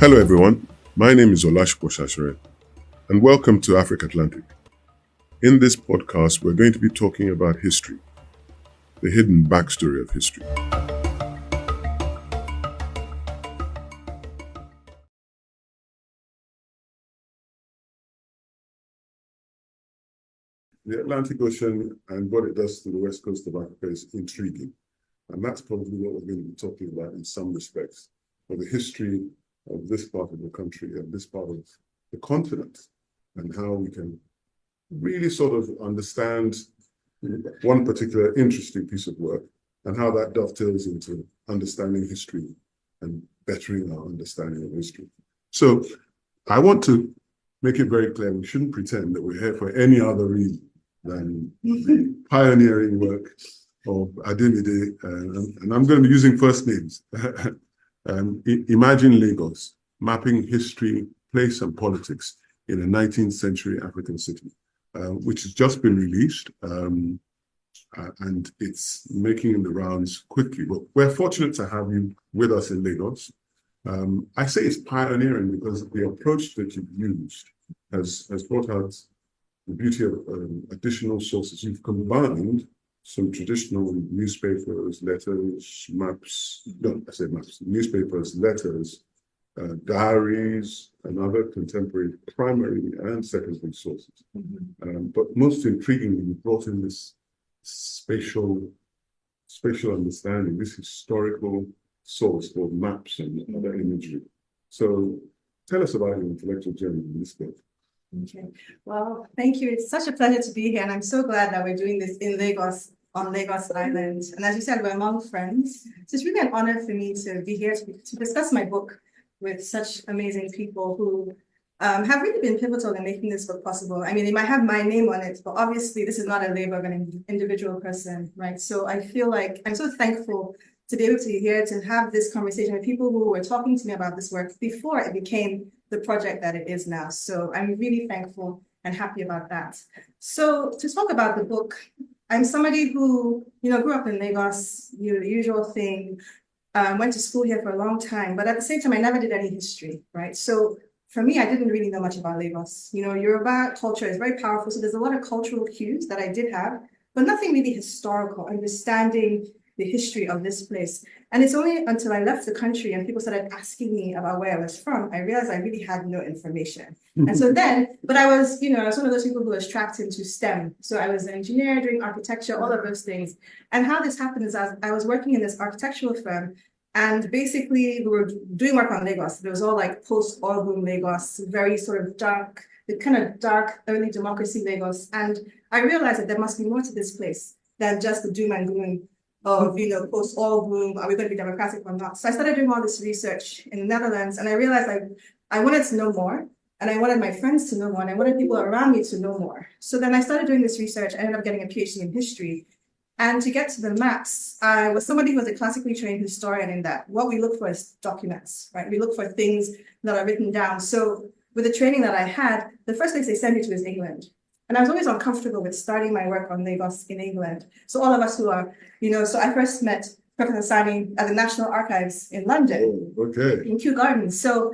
Hello everyone, my name is Olasupo Shasore and welcome to AfriQatlantic. In this podcast, we're going to be talking about history, the hidden backstory of history. The Atlantic Ocean and what it does to the west coast of Africa is intriguing. And that's probably what we're going to be talking about in some respects, for the history of this part of the country and this part of the continent, and how we can really sort of understand one particular interesting piece of work and how that dovetails into understanding history and bettering our understanding of history. So I want to make it very clear, we shouldn't pretend that we're here for any other reason than the pioneering work of Ademide, and I'm going to be using first names. Imagine Lagos, mapping history, place and politics in a 19th century African city, which has just been released, and it's making the rounds quickly. But we're fortunate to have you with us in Lagos. I say it's pioneering because the approach that you've used has brought out the beauty of additional sources. You've combined some traditional newspapers, letters, maps, newspapers, letters, diaries, and other contemporary primary and secondary sources. But most intriguingly, you brought in this spatial understanding, this historical source called maps and other imagery. So tell us about your intellectual journey in this book. Okay. Well, thank you. It's such a pleasure to be here, and I'm so glad that we're doing this in Lagos, on Lagos Island. And as you said, we're among friends. So it's really an honor for me to be here to discuss my book with such amazing people who have really been pivotal in making this book possible. I mean, they might have my name on it, but obviously this is not a labor of an individual person, right? So I feel like I'm so thankful to be able to be here to have this conversation with people who were talking to me about this work before it became the project that it is now. So I'm really thankful and happy about that. So to talk about the book, I'm somebody who, grew up in Lagos, the usual thing, went to school here for a long time, but at the same time, I never did any history, right? So for me, I didn't really know much about Lagos. Yoruba culture is very powerful, so there's a lot of cultural cues that I did have, but nothing really historical, understanding the history of this place. And it's only until I left the country and people started asking me about where I was from, I realized I really had no information. And so then, but I was one of those people who was tracked into STEM. So I was an engineer, doing architecture, all of those things. And how this happened is I was working in this architectural firm, and basically we were doing work on Lagos. It was all like post-oil boom Lagos, very sort of dark, the kind of dark early democracy Lagos. And I realized that there must be more to this place than just the doom and gloom of, post-oil boom, are we going to be democratic or not? So I started doing all this research in the Netherlands, and I realized I wanted to know more, and I wanted my friends to know more, and I wanted people around me to know more. So then I started doing this research. I ended up getting a PhD in history. And to get to the maps, I was somebody who was a classically trained historian in that what we look for is documents, right? We look for things that are written down. So with the training that I had, the first place they sent me to is England. And I was always uncomfortable with starting my work on Lagos in England. So all of us who are, so I first met Professor Sanni at the National Archives in London, in Kew Gardens. So,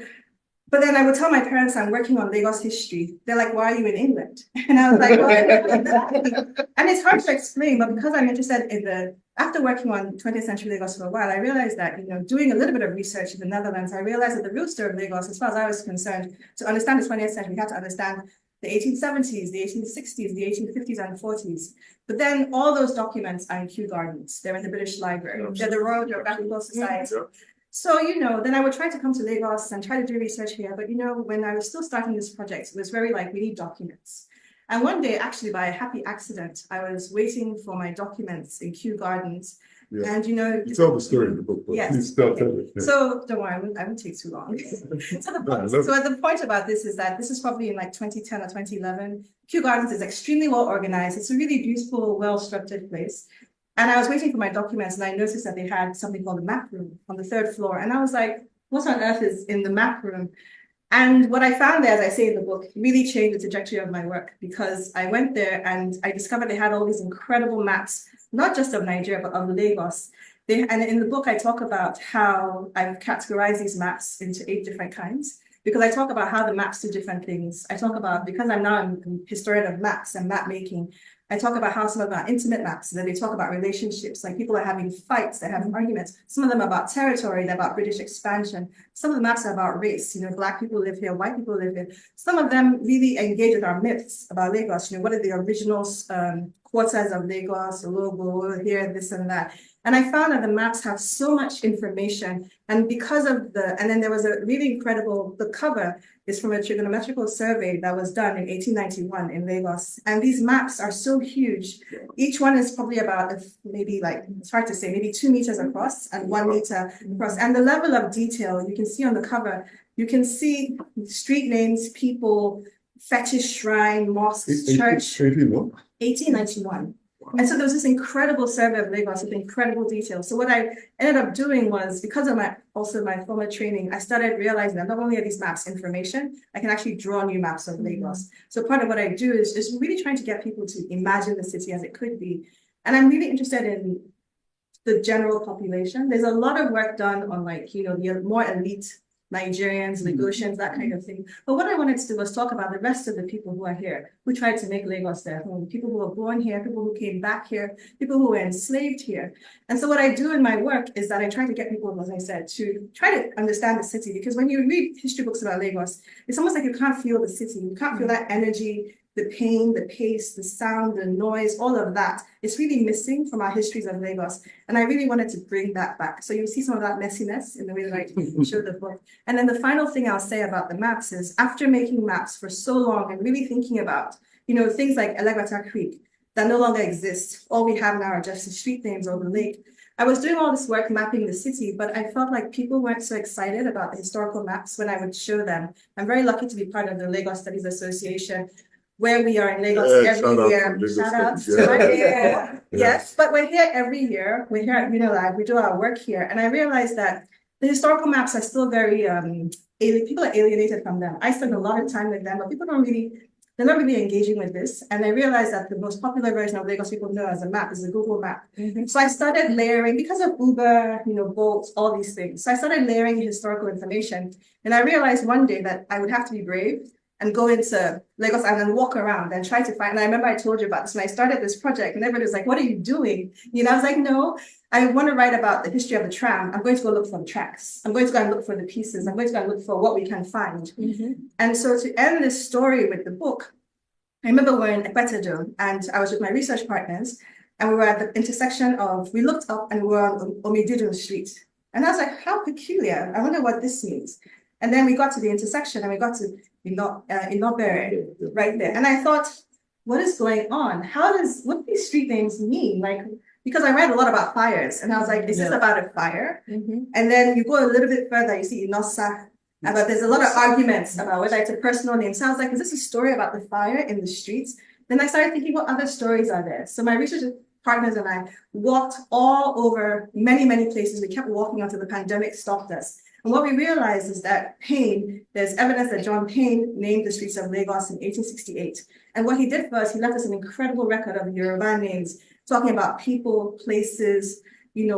but then I would tell my parents I'm working on Lagos history. They're like, why are you in England? And I was like, and it's hard to explain, but because I'm interested in after working on 20th century Lagos for a while, I realized that, doing a little bit of research in the Netherlands, I realized that the real story of Lagos, as far as I was concerned, to understand the 20th century, we had to understand the 1870s, the 1860s, the 1850s and 40s. But then all those documents are in Kew Gardens. They're in the British Library. They're the Royal Geographical Society. So, then I would try to come to Lagos and try to do research here. But, when I was still starting this project, it was very we need documents. And one day, actually, by a happy accident, I was waiting for my documents in Kew Gardens. Yeah. And you tell the story in the book, but yes, please tell it. Yeah. So don't worry, I won't take too long. So at the point about this is that this is probably in 2010 or 2011. Kew Gardens is extremely well organized. It's a really beautiful, well-structured place. And I was waiting for my documents, and I noticed that they had something called the map room on the 3rd floor. And I was like, what on earth is in the map room? And what I found there, as I say in the book, really changed the trajectory of my work, because I went there and I discovered they had all these incredible maps, not just of Nigeria, but of Lagos. And in the book, I talk about how I've categorized these maps into 8 different kinds, because I talk about how the maps do different things. I talk about, because I'm now a historian of maps and map making, I talk about how some of them are intimate maps, and then they talk about relationships, like people are having fights, they're having arguments. Some of them are about territory, they're about British expansion. Some of the maps are about race, Black people live here, white people live here. Some of them really engage with our myths about Lagos, what are the original quarters of Lagos, Olobo, here, this and that. And I found that the maps have so much information, and because of and then there was a really incredible, the cover is from a trigonometrical survey that was done in 1891 in Lagos. And these maps are so huge. Each one is probably about maybe it's hard to say, maybe 2 meters across and 1 meter across. And the level of detail you can see on the cover, you can see street names, people, fetish shrine, mosques, church. 1891. And so there was this incredible survey of Lagos with incredible detail. So what I ended up doing was, because of my former training, I started realizing that not only are these maps information, I can actually draw new maps of Lagos. So part of what I do is just really trying to get people to imagine the city as it could be. And I'm really interested in the general population. There's a lot of work done on the more elite Nigerians, Lagosians, that kind of thing. But what I wanted to do was talk about the rest of the people who are here, who tried to make Lagos their home, people who were born here, people who came back here, people who were enslaved here. And so what I do in my work is that I try to get people, as I said, to try to understand the city, because when you read history books about Lagos, it's almost like you can't feel the city. You can't feel that energy, the pain, the pace, the sound, the noise, all of that. It's really missing from our histories of Lagos. And I really wanted to bring that back. So you'll see some of that messiness in the way that I show the book. And then the final thing I'll say about the maps is, after making maps for so long and really thinking about, things like Elegbata Creek that no longer exist, all we have now are just the street names or the lake. I was doing all this work mapping the city, but I felt like people weren't so excited about the historical maps when I would show them. I'm very lucky to be part of the Lagos Studies Association, where we are in Lagos every year. Shout out. Yes, but we're here every year. We're here at UNILAG. We do our work here. And I realized that the historical maps are still very, people are alienated from them. I spend a lot of time with them, but they're not really engaging with this. And I realized that the most popular version of Lagos people know as a map is the Google map. So I started layering, because of Uber, Bolt, all these things. So I started layering historical information. And I realized one day that I would have to be brave and go into Lagos Island, walk around and try to find, and I remember I told you about this when I started this project, and everybody was like, what are you doing? I was like, no, I want to write about the history of the tram. I'm going to go look for the tracks. I'm going to go and look for the pieces. I'm going to go and look for what we can find. And so to end this story with the book, I remember we're in Ekwetedo, and I was with my research partners, and we were at the intersection we looked up and we were on Omididu Street. And I was like, how peculiar. I wonder what this means. And then we got to the intersection and we got to Inobere right there. And I thought, what is going on? What do these street names mean? Because I read a lot about fires, and I was like, is this about a fire? And then you go a little bit further, you see Inosa, but there's a lot of arguments about whether it's a personal name. So I was like, is this a story about the fire in the streets? Then I started thinking, what other stories are there? So my research partners and I walked all over many, many places. We kept walking until the pandemic stopped us. And what we realized is that there's evidence that John Payne named the streets of Lagos in 1868. And what he did first, he left us an incredible record of Yoruba names, talking about people, places,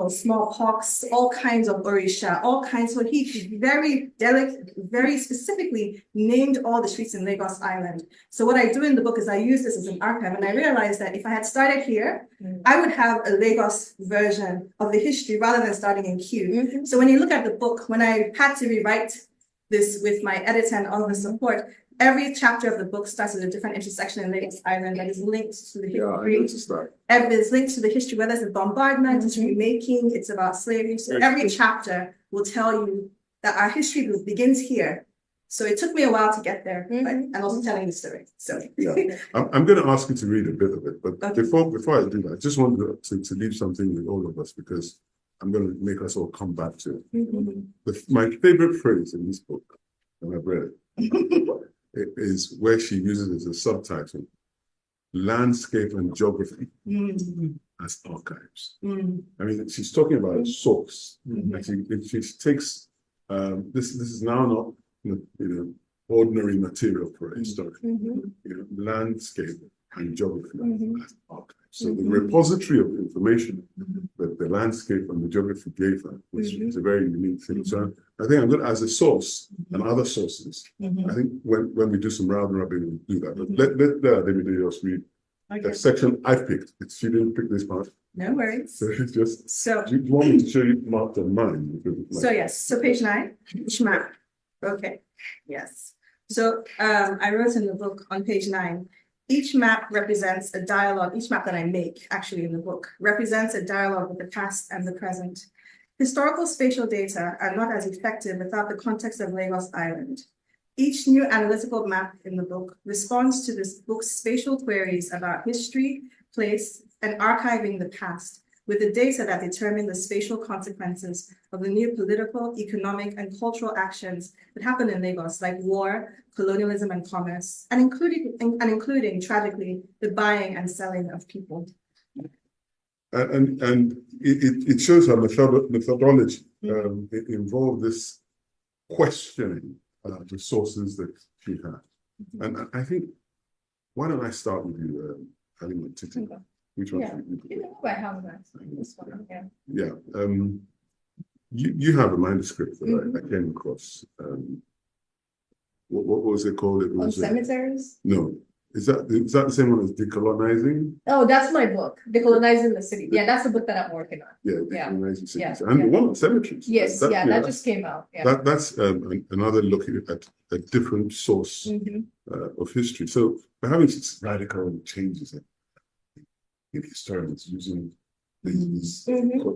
smallpox, all kinds of orisha, all kinds. So he very delicate, very specifically named all the streets in Lagos Island. So what I do in the book is I use this as an archive, and I realized that if I had started here, I would have a Lagos version of the history rather than starting in Q. So when you look at the book, when I had to rewrite this with my editor and all the support, every chapter of the book starts with a different intersection in Lagos Island that is linked to the history. It's linked to the history, whether it's a bombardment, it's remaking, it's about slavery. So every chapter will tell you that our history begins here. So it took me a while to get there, and also telling the story. So I'm going to ask you to read a bit of it, but before I do that, I just want to leave something with all of us, because I'm going to make us all come back to it. My favorite phrase in this book, and I've read it, is where she uses as a subtitle, landscape and geography as archives. I mean, she's talking about a source. And she takes, this is now not ordinary material for a historian. Landscape and geography as archives. So the repository of information that the landscape and the geography gave her, which is a very unique thing. So I think I'm good as a source and other sources. I think when we do some round robin, we'll do that. But let Ademide just read the section I picked. She didn't pick this part. No worries. So it's just, So, do you want me to show you marked on mine? so yes, so page 9, each map. Okay, yes. So I wrote in the book on page 9, each map represents a dialogue. Each map that I make actually in the book represents a dialogue with the past and the present. Historical spatial data are not as effective without the context of Lagos Island. Each new analytical map in the book responds to this book's spatial queries about history, place, and archiving the past, with the data that determine the spatial consequences of the new political, economic, and cultural actions that happen in Lagos, like war, colonialism, and commerce, and including tragically, the buying and selling of people. And it shows her methodology. It involved this questioning the sources that she had. And I think, why don't I start with you, Halimat? Which one? I have this one. Yeah. You have a manuscript that I came across. What was it called? It was cemeteries? No. Is that the same one as Decolonizing? Oh, that's my book, Decolonizing the City. Yeah, that's the book that I'm working on. Yeah, Decolonizing Cities. And the one on cemeteries. Yes, that just came out. Yeah. That's another look at a different source of history. So we're having such radical changes in historians using these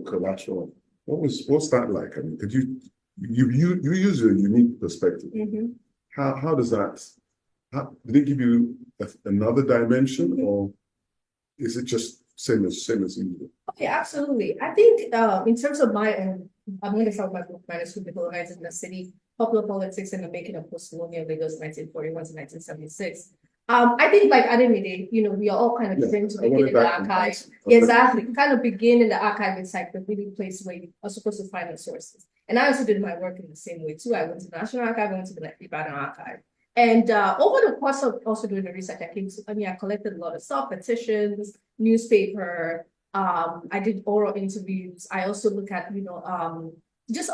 collateral. What's that like? I mean, could you use a unique perspective? How does that? Did it give you another dimension, or is it just same as usual? Okay, absolutely. I think in terms of my own, I'm going to start my book, Manuscript Decolonizing the City, Popular Politics and the Making of Post-Colonial Lagos, 1941 to 1976. I think like Ademide, we are all kind of trained to begin in the archive. Okay. Exactly. Kind of begin in the archive inside the really place where you are supposed to find the sources. And I also did my work in the same way too. I went to the National Archive, I went to the Ibadan Archive. And over the course of also doing the research, I collected a lot of stuff, petitions, newspaper, I did oral interviews. I also look at, because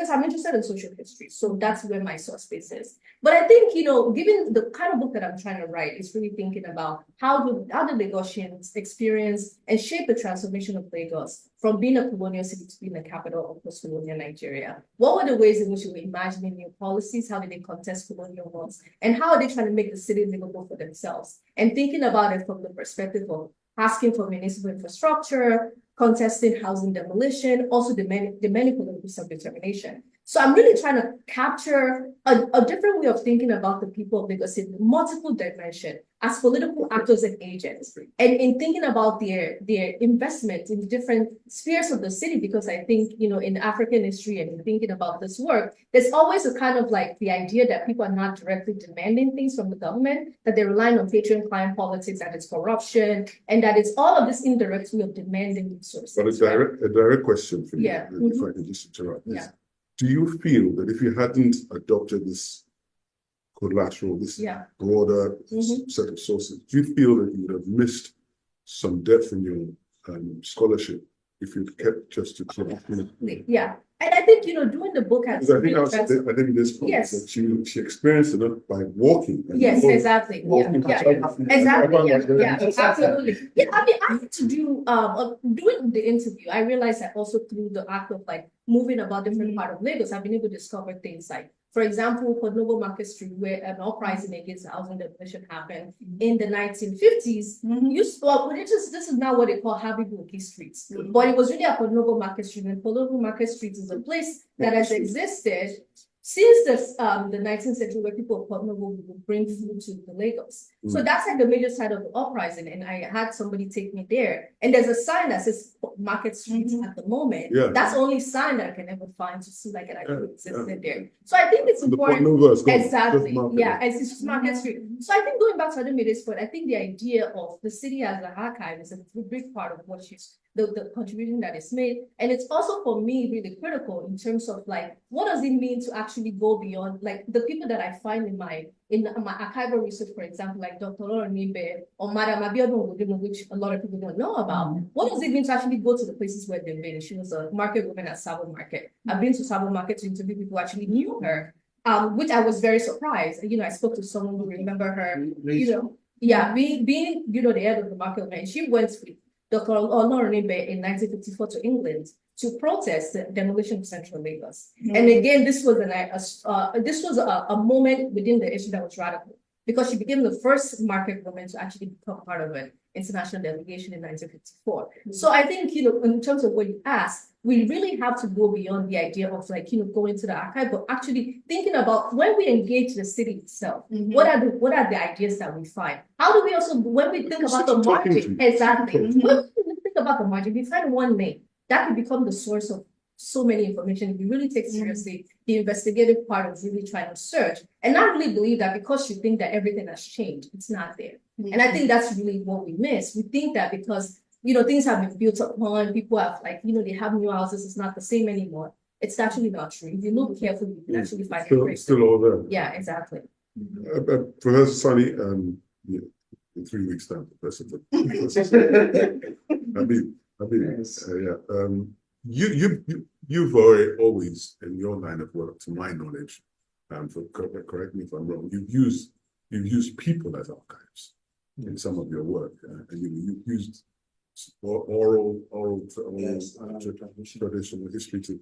I'm interested in social history. So that's where my source space is. But I think, given the kind of book that I'm trying to write is really thinking about how the Lagosians experience and shape the transformation of Lagos from being a colonial city to being the capital of post-colonial Nigeria. What were the ways in which we were imagining new policies? How did they contest colonial wants? And how are they trying to make the city livable for themselves? And thinking about it from the perspective of asking for municipal infrastructure, contesting housing demolition, also demanding political self-determination. So I'm really trying to capture a different way of thinking about the people of Lagos in multiple dimensions as political actors and agents, and in thinking about their investment in different spheres of the city, because I think, in African history and in thinking about this work, there's always a kind of like the idea that people are not directly demanding things from the government, that they're relying on patron-client politics, that it's corruption, and that it's all of this indirect way of demanding resources. But a direct question for you, if I can just interrupt this. Yeah. Do you feel that if you hadn't adopted this collateral, this broader set of sources, do you feel that you would have missed some depth in your scholarship if you'd kept just to Yeah. And I think, doing the book has I think this point that she experienced it by walking. Exactly. Absolutely. Yeah, I mean, I had to do, doing the interview, I realized that also through the act of like moving about different part of Lagos, I've been able to discover things like, for example, Port Novo Market Street, where an uprising against housing demolition happened in the 1950s. This is now what they call Habeeb streets, but it was really at Port Novo Market Street, and Port Novo Market Street is a place that has existed since the 19th century, where people of Port Novo would bring food to the Lagos. So that's like the major side of the uprising, and I had somebody take me there. And there's a sign that says Market Street at the moment. Yeah. That's the only sign that I can ever find to see like it actually existed there. So I think it's important. Exactly. It's just Market Street. So I think going back to Ademide's point, I think the idea of the city as an archive is a big part of what she's the contribution that is made. And it's also for me really critical in terms of like, what does it mean to actually go beyond like the people that I find in my archival research, for example, like Dr. Nimbe or Madam Abiodun, which a lot of people don't know about. What does it mean to actually go to the places where they've been? She was a market woman at Sabo Market. I've been to Sabo Market to interview people who actually knew her, which I was very surprised. You know, I spoke to someone who remember her, you know, being, you know, the head of the market woman. She went with Dr. Olasupo in 1954 to England to protest the demolition of Central Lagos. And again, this was a moment within the issue that was radical, because she became the first market woman to actually become part of an international delegation in 1954. So I think, you know, in terms of what you asked, we really have to go beyond the idea of like, you know, going to the archive, but actually thinking about when we engage the city itself, what are the ideas that we find? How do we also, when we think about the margin, exactly, when we think about the margin, we find one name that could become the source of so many information. If you really take seriously the investigative part of really trying to search, and not really believe that because you think that everything has changed, it's not there. And I think that's really what we miss. We think that because, you know, things have been built upon, people have like, you know, they have new houses, it's not the same anymore. It's actually not true. If you look carefully, you can actually find it. Still all there. Yeah, exactly. Professor Sanni, yeah, in 3 weeks' time, Professor. You've always, in your line of work, to my knowledge, correct me if I'm wrong, you've used people as archives in some of your work, and you've used oral traditional history to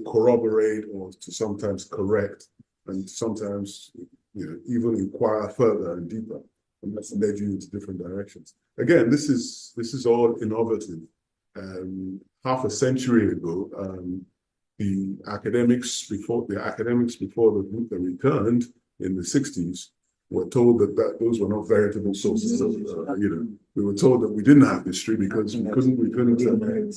corroborate or to sometimes correct, and sometimes, you know, even inquire further and deeper, and that's led you into different directions. Again, this is all innovative. Half a century ago, the academics before the group that returned in the 60s were told that those were not veritable sources of, you know, we were told that we didn't have history because we couldn't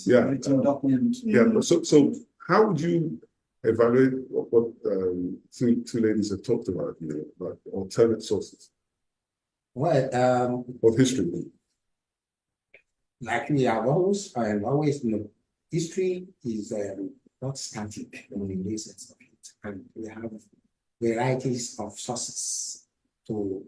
so how would you evaluate what two ladies have talked about, you know, about alternate sources of history? Like we have always you know, history is not static in the essence of it, and we have varieties of sources to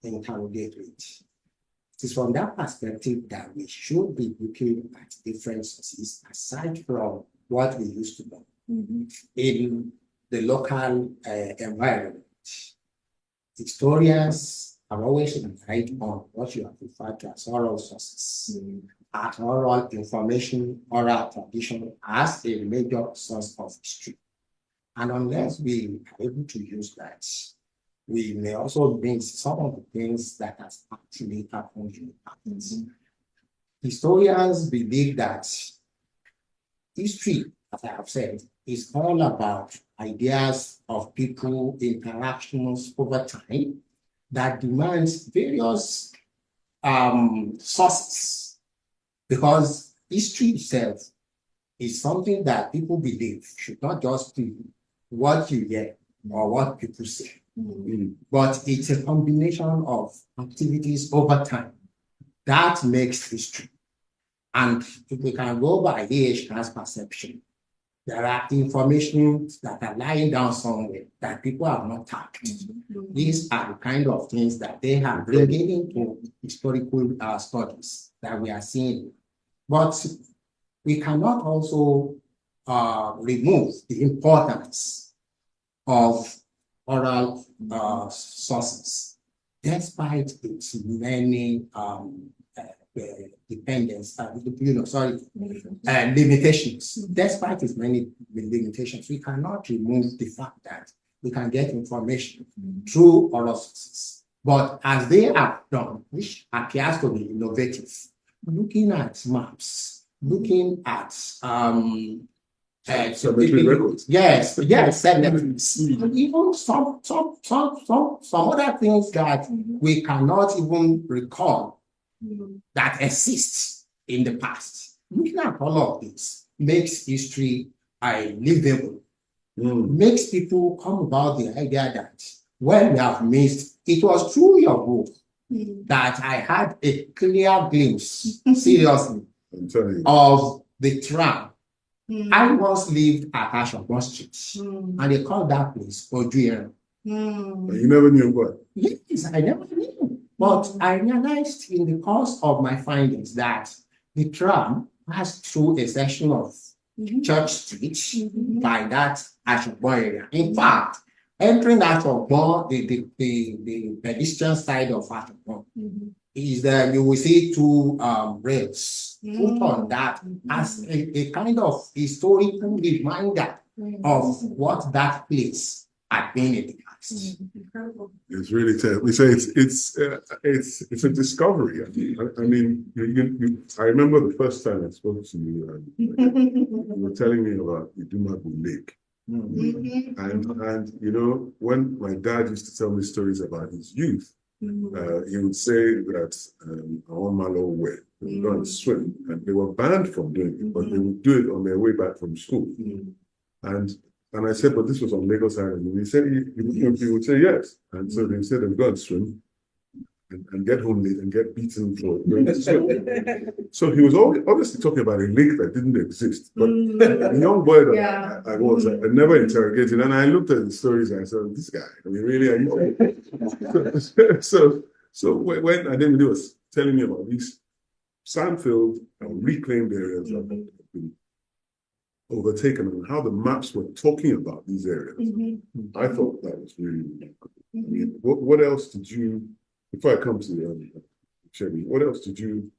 interrogate with. It is from that perspective that we should be looking at different sources aside from what we used to know in the local environment. Historians have always relied on what you have referred to as oral sources, as oral information, oral tradition as a major source of history. And unless we are able to use that, we may also miss some of the things that has actually happened in the past. Historians believe that history, as I have said, is all about ideas of people, interactions over time that demands various sources, because history itself is something that people believe should not just be what you hear or what people say, but it's a combination of activities over time that makes history. And if we can go by AH's perception, there are information that are lying down somewhere that people have not tapped. These are the kind of things that they have brought into historical studies that we are seeing. But we cannot also remove the importance of oral sources, despite its many limitations. Despite its many limitations, we cannot remove the fact that we can get information through oral sources. But as they have done, which appears to be innovative, looking at maps, looking at cemetery records. Yes, cemeteries. Even some other things that we cannot even recall that exists in the past. Looking at all of this makes history livable, makes people come about the idea that when we have missed, it was through your book that I had a clear glimpse, seriously, I'm telling you. of the tram. Mm. I once lived at Assoc Street, Mm. and they called that place Ojuere. Mm. And you never knew what. Yes, I never knew. But I realized in the course of my findings that the tram passed through a section of Church Street by that Assoc area. In fact, entering Assoc, the pedestrian side of Assoc is that you will see two rails put on that as a kind of historical reminder of what that place had been in the past. Incredible. It's really terrible. We say it's a discovery. I mean, I remember the first time I spoke to you. You were telling me about Idumagu Lake, and you know, when my dad used to tell me stories about his youth, he would say that on Malo way they would go and swim, and they were banned from doing it, but they would do it on their way back from school. And I said, but this was on Lagos Island. And he said, he would say yes. And so they said, they'd go and swim and get home late and get beaten for going to swim. So he was obviously talking about a lake that didn't exist. But the young boy that I was, I never interrogated. And I looked at the stories and I said, this guy, I mean, really, are you? So when Ademide was telling me about these sand-filled and reclaimed areas that have been overtaken and how the maps were talking about these areas. I thought that was really, really good. I mean, what else did you, before I come to Chevy, what else did you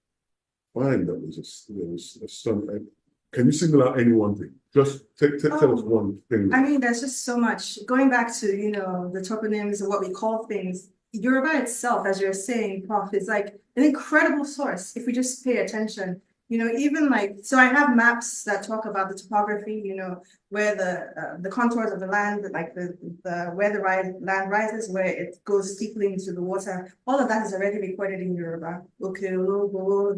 find that was a stunning? Can you single out any one thing? Just tell us one thing. I mean, there's just so much. Going back to, you know, the toponyms and what we call things, Yoruba itself, as you're saying, Prof, is like an incredible source if we just pay attention. You know, even like, so I have maps that talk about the topography, you know, where the contours of the land, like where the land rises, where it goes steeply into the water. All of that is already recorded in Yoruba. Okay,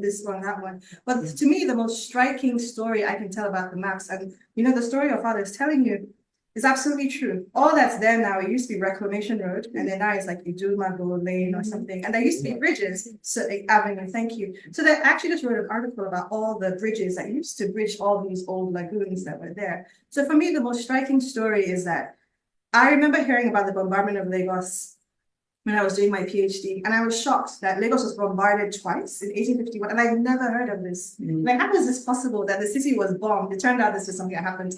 this one, that one. But to me, the most striking story I can tell about the maps, and you know, the story your father is telling you, is absolutely true. All that's there now, it used to be Reclamation Road, and then now it's like Idumago Lane or something. And there used to be bridges, so Avenue, thank you. So they actually just wrote an article about all the bridges that used to bridge all these old lagoons that were there. So for me, the most striking story is that I remember hearing about the bombardment of Lagos when I was doing my PhD, and I was shocked that Lagos was bombarded twice in 1851, and I've never heard of this. Like, how is this possible that the city was bombed? It turned out this is something that happened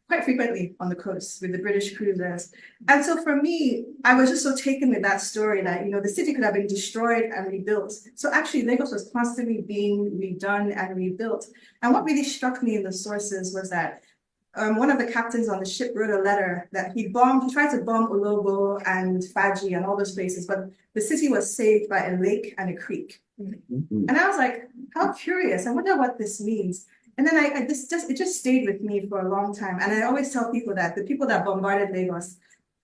quite frequently on the coast with the British cruisers. And so for me, I was just so taken with that story that, you know, the city could have been destroyed and rebuilt. So actually Lagos was constantly being redone and rebuilt. And what really struck me in the sources was that one of the captains on the ship wrote a letter that he tried to bomb Olobo and Faji and all those places, but the city was saved by a lake and a creek. And I was like, how curious, I wonder what this means. And then it just stayed with me for a long time. And I always tell people that the people that bombarded Lagos,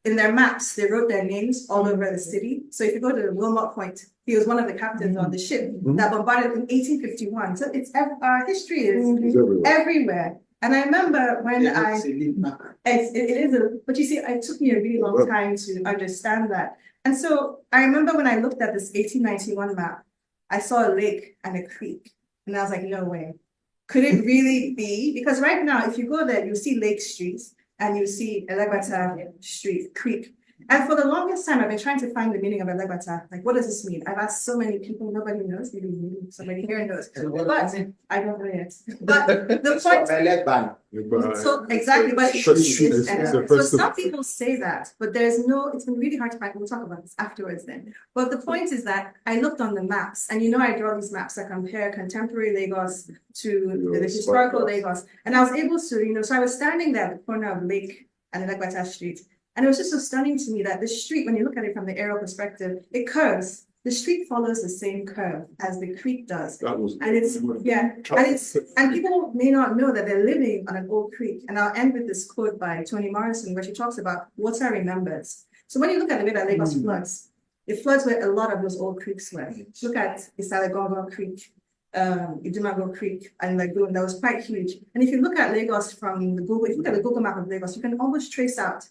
in their maps, they wrote their names all over the city. So if you go to Wilmot Point, he was one of the captains on the ship that bombarded in 1851. So it's our history is everywhere. And I remember when but you see, it took me a really long time to understand that. And so I remember when I looked at this 1891 map, I saw a lake and a creek. And I was like, no way. Could it really be? Because right now, if you go there, you see Lake Street and you see Elegbata Street, Creek. And for the longest time, I've been trying to find the meaning of Elegbata. Like, what does this mean? I've asked so many people, nobody knows. Maybe somebody here knows. But I don't know yet. But the point, so exactly, but so some people say that, but it's been really hard to find. We'll talk about this afterwards then. But the point is that I looked on the maps, and you know, I draw these maps that compare contemporary Lagos to the historical Lagos. And I was able to, you know, so I was standing there at the corner of Lake and Elegbata Street. And it was just so stunning to me that the street, when you look at it from the aerial perspective, it curves. The street follows the same curve as the creek does. And people may not know that they're living on an old creek. And I'll end with this quote by Toni Morrison, where she talks about water remembers. So when you look at the way that Lagos floods, it floods where a lot of those old creeks were. Look at Isalegongo Creek, Idumago Creek and Lagoon, that was quite huge. And if you look at Lagos from the Google, if you look at the Google map of Lagos, you can almost trace out.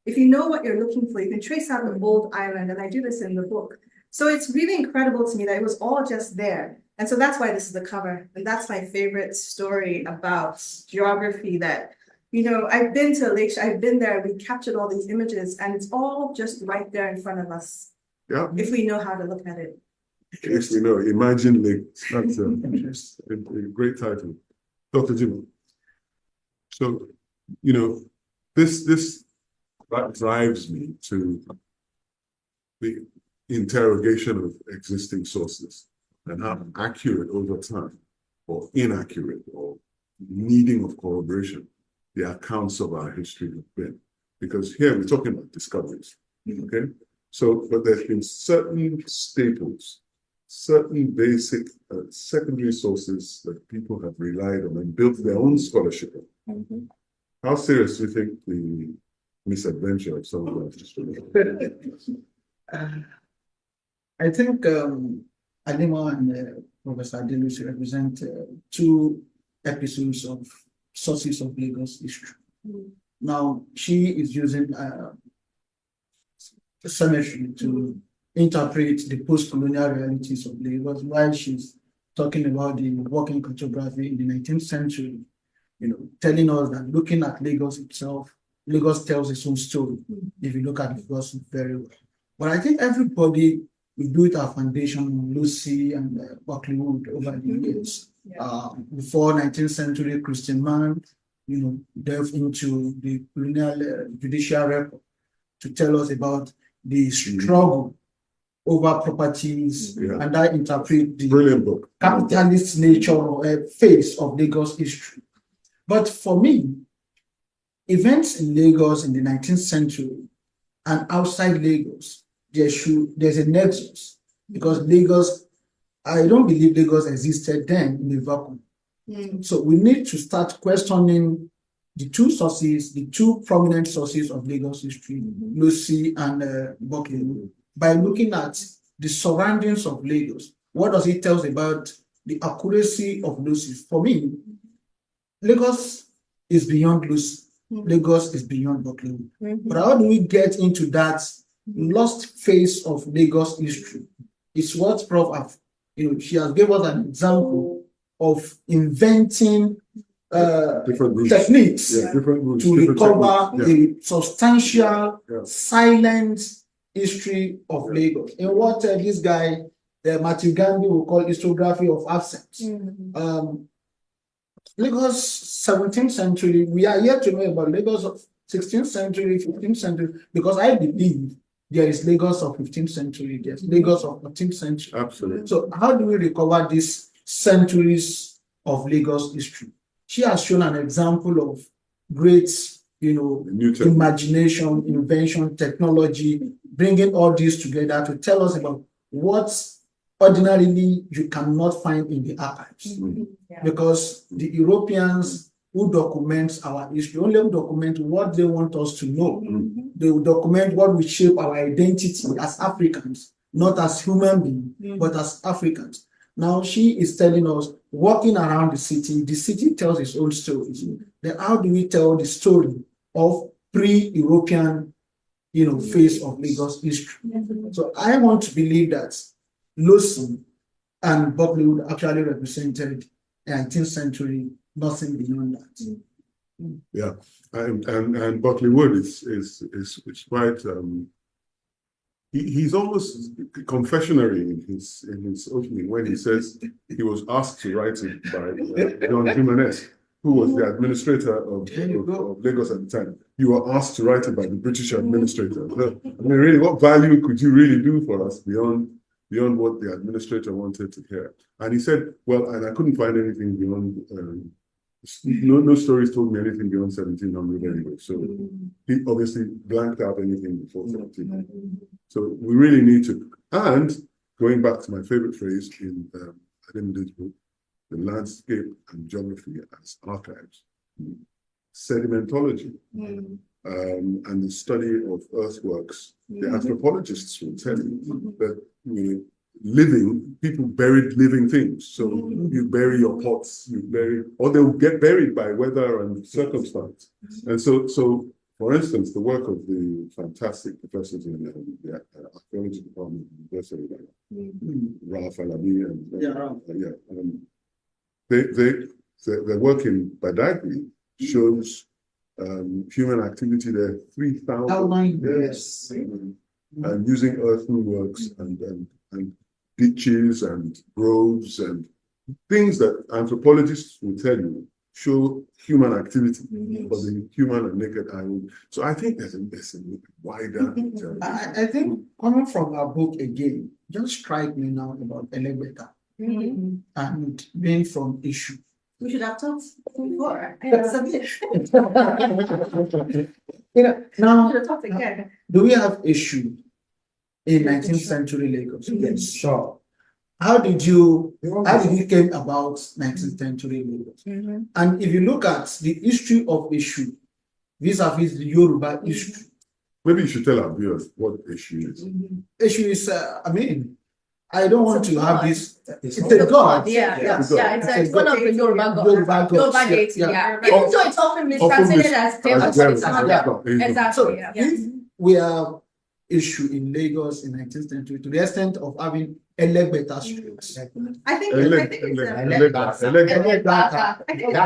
If you know what you're looking for, you can trace out the old island, and I do this in the book. So it's really incredible to me that it was all just there. And so that's why this is the cover. And that's my favorite story about geography that, I've been to Lakeshore, I've been there, we captured all these images, and it's all just right there in front of us. Yeah. If we know how to look at it. Yes, we know. Imagine Lakes. That's a great title. Dr. Jimoh. So, that drives me to the interrogation of existing sources and how accurate over time or inaccurate or needing of corroboration the accounts of our history have been. Because here we're talking about discoveries, okay? So, but there's been certain staples, certain basic secondary sources that people have relied on and built their own scholarship on. How serious do you think the misadventure of some of our history? I think Halimat and Professor Adelusi represent two episodes of sources of Lagos history. Now, she is using cemetery to interpret the post-colonial realities of Lagos while she's talking about the working cartography in the 19th century, telling us that looking at Lagos itself, Lagos tells its own story if you look at Lagos very well. But I think everybody will build our foundation on Lucy and Buckleywood over the years. Before 19th century, Christian man, delved into the colonial judicial record to tell us about the struggle over properties and that interpret the Brilliant book. Capitalist nature or face of Lagos history. But for me, events in Lagos in the 19th century and outside Lagos, there's a nexus, because Lagos, I don't believe Lagos existed then in a vacuum. So we need to start questioning the two sources, the two prominent sources of Lagos history, Lucy and Buckleywood, by looking at the surroundings of Lagos. What does it tell us about the accuracy of Lucy? For me, Lagos is beyond Lucy. Lagos is beyond Buckleywood. But how do we get into that lost phase of Lagos history? It's what Prof have, she has given us an example of inventing different techniques different to recover a substantial, silent history of Lagos. In what this guy, Matthew Gandhi, will call historiography of absence. Lagos 17th century, we are yet to know about Lagos of 16th century, 15th century, because I believe there is Lagos of 15th century, there's Lagos of 14th century. Absolutely. So how do we recover these centuries of Lagos history? She has shown an example of great, imagination, invention, technology, bringing all these together to tell us about what ordinarily you cannot find in the archives. Because the Europeans who document our history only document what they want us to know. They will document what will shape our identity as Africans, not as human beings, but as Africans. Now she is telling us, walking around the city tells its own stories. Then how do we tell the story of pre-European, phase of Lagos history? So I want to believe that Lucy and Buckleywood actually represented 19th century, nothing beyond that. Yeah, and Buckleywood is quite. He's almost confessionary in his opening when he says he was asked to write it by John Jimenez, who was the administrator of Lagos at the time. You were asked to write it by the British administrator. Really, what value could you really do for us beyond what the administrator wanted to hear? And he said, well, and I couldn't find anything beyond. No stories told me anything beyond 1700 anyway. So he obviously blanked out anything before 1700. So we really need to, and going back to my favorite phrase in Ademide's book, the landscape and geography as archives, sedimentology, and the study of earthworks. The anthropologists will tell you that people buried living things. So you bury your pots, or they'll get buried by weather and circumstance. And so For instance, the work of the fantastic professors in the archaeology department of the University of Ralph Alabi and their work in Badagry shows human activity there 3,000 years, and using earthenworks and ditches and groves and things that anthropologists will tell you show human activity for the human and naked eye. So I think there's a wider. I think coming from our book again, just strike me now about Elegbeta and being from issue. We should have talked before. Now, Should have talked again. do we have issue in 19th century Lagos? Yes, sure. How did you came about 19th century Lagos? And if you look at the history of issue vis-a-vis the Yoruba history, Maybe you should tell our viewers what issue is. issue is, I don't want to have this. It's It's a god. It's one of the Yoruba gods. Yoruba gods. deity, Yeah. Even though it's often mistranslated as devil, but it's not devil. Exactly, yeah. If we have issue in Lagos in 19th century to the extent of having Elegbeta streets. I think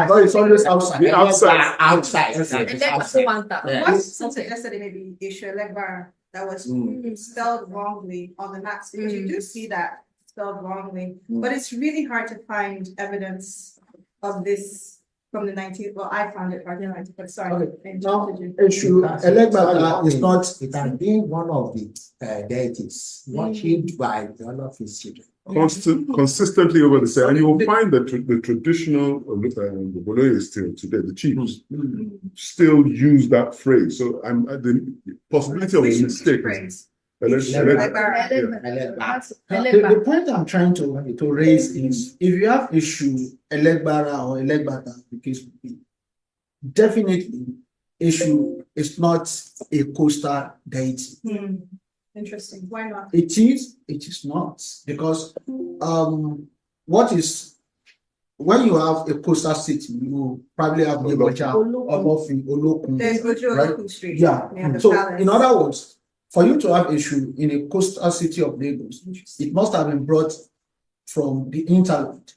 But it's always outside. The outside. Outside. And then Somotan. Once suggested maybe issue Legbar that was spelled wrongly on the maps, because you do see that spelled wrongly, but it's really hard to find evidence of this from the 19th. Well, I found it from the 19th, but sorry. Now, issue Elegbeta is not. It has been one of the deities worshipped by one of his children. Consistently over the same, and you will find that the traditional the Boloye still today, the chiefs still use that phrase. So the possibility of a mistake is The point I'm trying to raise is if you have issue Elegbara or Elegbata, the case would be, definitely issue is not a coastal deity. Interesting. Why not? It is not, because what is when you have a coastal city, you probably have Obocha, Obofin, Olokun. There's Ojo right? Street. Yeah. The So palace. in other words, for you to have issue in a coastal city of Lagos, it must have been brought from the hinterland,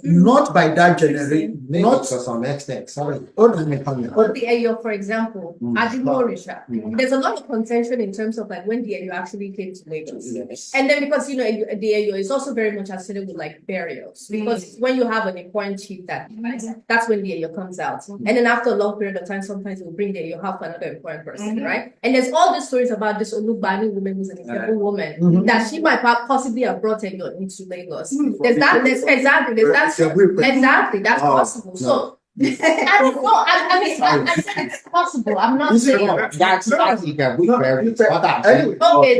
not by that generation. Not to some extent. Sorry. The Ayo, for example, Ademide, there's a lot of contention in terms of like when the Ayo actually came to Lagos. Yes. And then because the Ayo is also very much associated with like burials, because when you have an important chief that's when the Ayo comes out. And then after a long period of time, sometimes we'll bring the Ayo half another important person, right? And there's all these stories about this Olubani woman who's an incredible woman that she might possibly have brought Ayo into Lagos. Exactly, that's possible. So I don't know. I mean, I said it's possible. I'm not saying That's you can be very. Anyway,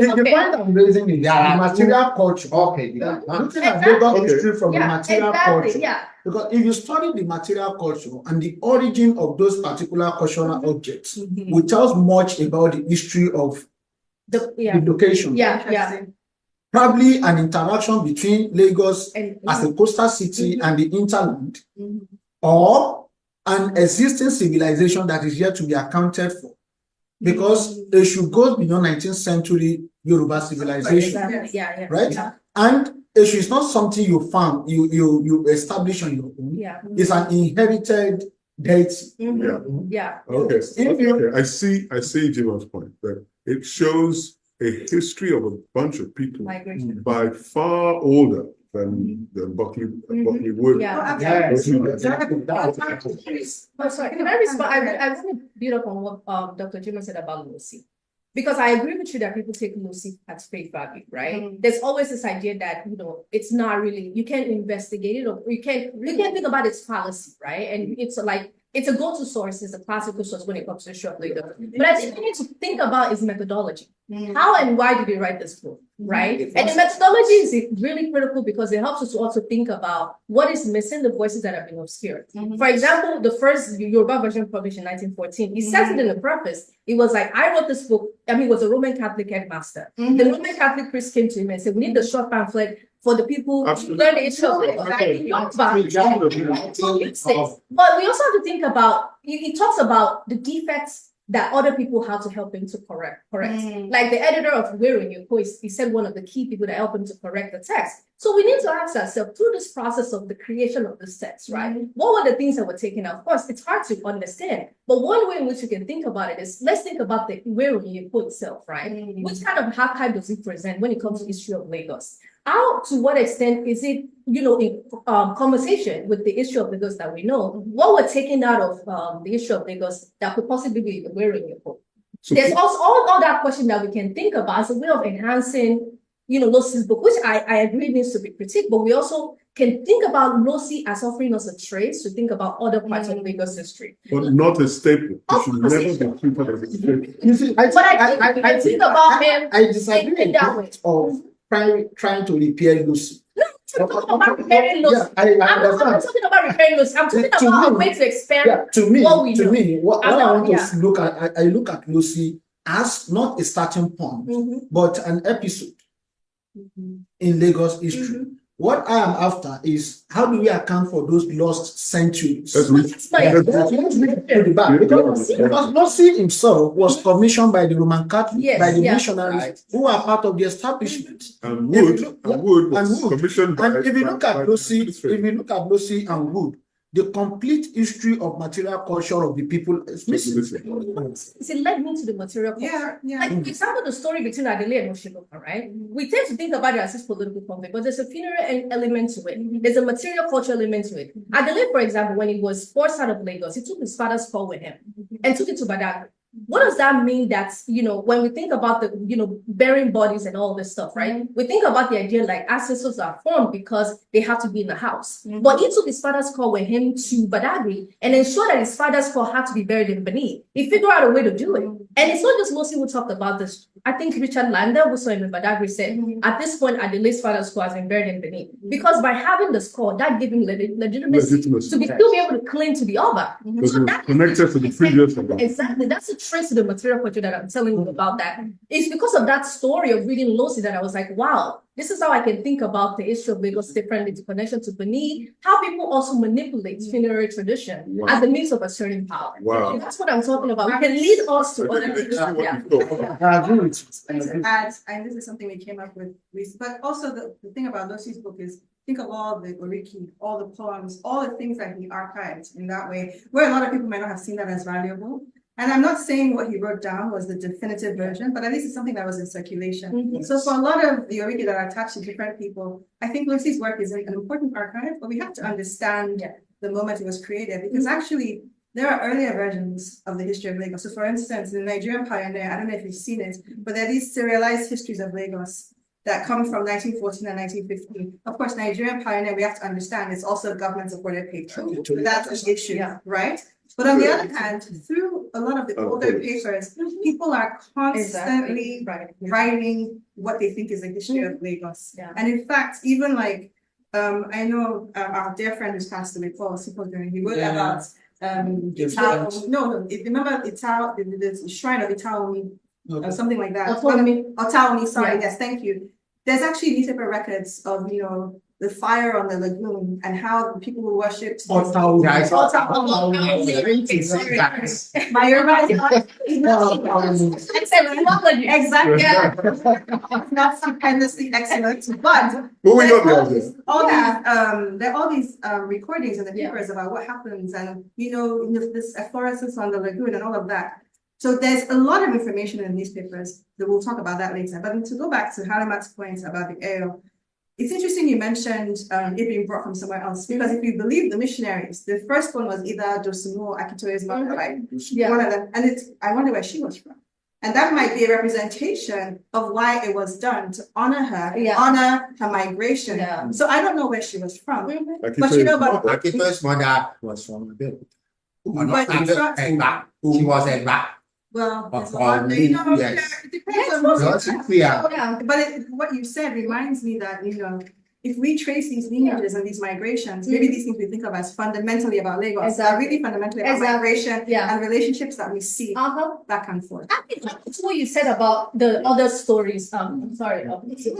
the point I'm raising is the material culture. Okay. Looking at Lagos history from the material culture. Yeah. Because if you study the material culture and the origin of those particular cultural objects, it tells much about the history of the location. Yeah. Probably an interaction between Lagos as a coastal city and the hinterland, or an existing civilization that is yet to be accounted for, because they should go beyond 19th century Yoruba civilization, right? Yeah. And Eshu is not something you found, you establish on your own. Yeah. It's an inherited deity. Yeah. Okay. I see Jimoh's point, that it shows a history of a bunch of people Migration. by far older than Buckley Wood. Oh, sorry. Can I respond? I want to build up on what Dr. Jimoh said about Lucy. Because I agree with you that people take Lucy at face value, right? There's always this idea that, it's not really, you can't investigate it, or you can't think about its fallacy, right? And it's like, it's a go-to source, it's a classical source when it comes to short later. But I think we need to think about its methodology. How and why did he write this book, right? And the methodology is really critical because it helps us to also think about what is missing, the voices that have been obscured. For example, the first Yoruba version published in 1914, he says it in the preface. It was like, I wrote this book, he was a Roman Catholic headmaster. The Roman Catholic priest came to him and said, we need the short pamphlet for the people who learn the issue of it. But we also have to think about, he talks about the defects that other people have to help him to correct. Like the editor of Weru, he said one of the key people that help him to correct the text. So we need to ask ourselves through this process of the creation of this text, right? What were the things that were taken out? Of course, it's hard to understand, but one way in which you can think about it is, let's think about the Weru itself, right? Which kind of archive does it present when it comes to history of Lagos? How, to what extent is it, in conversation with the issue of Lagos that we know? What were taken out of the issue of Lagos that could possibly be the Weru report? There's also all that question that we can think about as a way of enhancing Losi's book, which I agree needs to be critiqued, but we also can think about Losi as offering us a trace to think about other parts of Lagos history. But not a staple. It should never be treated as a staple. You see, I think about him. I disagree in that of trying to repair Lucy. I'm talking about repairing Lucy. I'm not talking about repairing Lucy. I'm talking about a way to expand what we know. What I want to look at, I look at Lucy as not a starting point, but an episode in Lagos history. What I am after is, how do we account for those lost centuries? Because Lucy himself was commissioned by the Roman Catholic, by the missionaries who are part of the establishment. And Wood was commissioned by. And if you look at Lucy and Wood, the complete history of material culture of the people is missing. It led me to the material culture. Like, for example, the story between Adelaide and Oshiloka, right? We tend to think about it as this political conflict, but there's a funeral element to it. There's a material culture element to it. Adelaide, for example, when he was forced out of Lagos, he took his father's call with him and took it to Badagry. What does that mean that, when we think about the, burying bodies and all this stuff, right? We think about the idea like ancestors are formed because they have to be in the house. But he took his father's call with him to Badagry and ensured that his father's call had to be buried in Benin. He figured out a way to do it. And it's not just Lucy who talked about this. I think Richard Lander, who saw him in Badagry, said, at this point, Adelaide's father's call has been buried in Benin. Because by having this call, that gave him legitimacy to still be able to claim to be Oba. So that connected to the previous one. Exactly. That's a trace of the material culture that I'm telling you about that. It's because of that story of reading Lucy that I was like, wow, this is how I can think about the history of Lagos differently, the connection to Benin, how people also manipulate funerary tradition as a means of asserting power. Wow. And that's what I'm talking about. We can lead us to other things. I agree with you. And this is something we came up with recently. But also the thing about Lucy's book is, think of all the oriki, all the poems, all the things that he archived in that way, where a lot of people might not have seen that as valuable. And I'm not saying what he wrote down was the definitive version, but at least it's something that was in circulation. So for a lot of the oriki that are attached to different people, I think Lucy's work is an important archive, but we have to understand the moment it was created, because actually there are earlier versions of the history of Lagos. So for instance, the Nigerian Pioneer, I don't know if you've seen it, but there are these serialized histories of Lagos that come from 1914 and 1915. Of course, Nigerian Pioneer, we have to understand, it's also a government-supported paper. So that's an issue, right? But on the other hand, through a lot of the older papers, people are constantly writing what they think is the history of Lagos. And in fact, even like, I know our dear friend who's passed away, Prof, he wrote about remember the shrine of Itaomi, or something like that. Otaomi, sorry, yes, thank you. There's actually newspaper records of, the fire on the lagoon and how the people who worshipped Exactly. Not stupendously excellent, but there are all these recordings in the papers about what happens and this efflorescence on the lagoon and all of that. So there's a lot of information in the newspapers that we'll talk about that later. But to go back to Halimat's point about the ale, it's interesting you mentioned it being brought from somewhere else, because if you believe the missionaries, the first one was either Dosumu or Akitoye's mother, right? One of them. And I wonder where she was from. And that might be a representation of why it was done, to honor her, honor her migration. So I don't know where she was from. But Akitoye's mother was from Habeeb. She was a rat. Well, it depends on but what you said reminds me that, if we trace these lineages and these migrations, maybe these things we think of as fundamentally about Lagos are really fundamentally about migration and relationships that we see back and forth. I think that's what you said about the other stories. I'm sorry,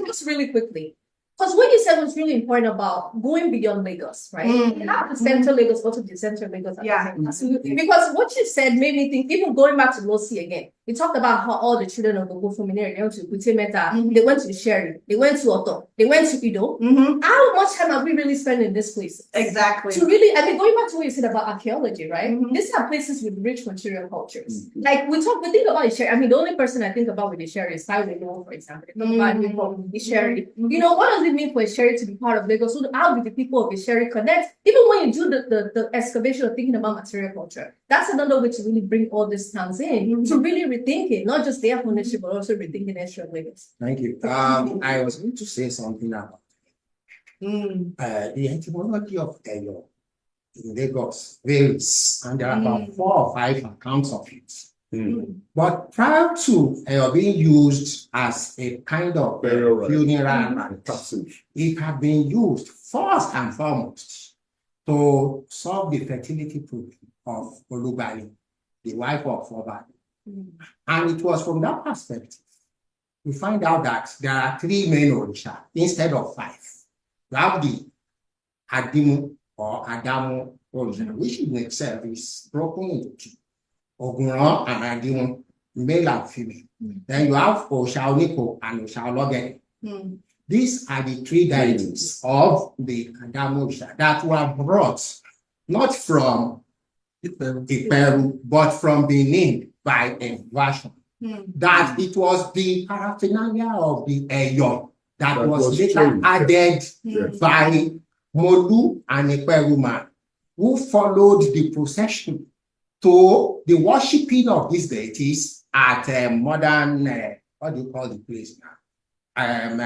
just really quickly. Because what you said was really important about going beyond Lagos, right? You have the central Lagos, go to the central Lagos. Yeah, absolutely. Because what you said made me think, even going back to Losi again, we talked about how all the children of the Gofumine, they went to Kutemeta, they went to Sherry, they went to Oto, they went to Ido. How much time have we really spent in this place? Exactly. To really, I mean, going back to what you said about archaeology, right? These are places with rich material cultures. Like we think about Sherry. I mean, the only person I think about with Sherry is Taiwo, for example. They talk about people from Sherry. You know, what does it mean for a Sherry to be part of Lagos? So how do the people of the Sherry connect? Even when you do the excavation of thinking about material culture, that's another way to really bring all these towns in, to really rethink it, not just their ownership, but also rethinking extra Lagos. Thank you. I was going to say something about the etymology of Eyo in Lagos varies, and there are about 4 or 5 accounts of it. But prior to being used as a kind of funeral, it had been used first and foremost to solve the fertility problem of Olubali, the wife of Obali. And it was from that perspective we find out that there are 3 main Orisha instead of 5. You have the Adimu or Adamu Orisha, which in itself is broken into 2. Ogunran and Adimu, male and female. Then you have Oshaoniko and Oshaologe. These are the 3 deities of the Adamu Orisha that were brought not from Iperu, but from Benin by a version. That it was the paraphernalia of the Eyo that was later added by Molu and Iperu man, who followed the procession to the worshipping of these deities at modern, what do you call the place now? Around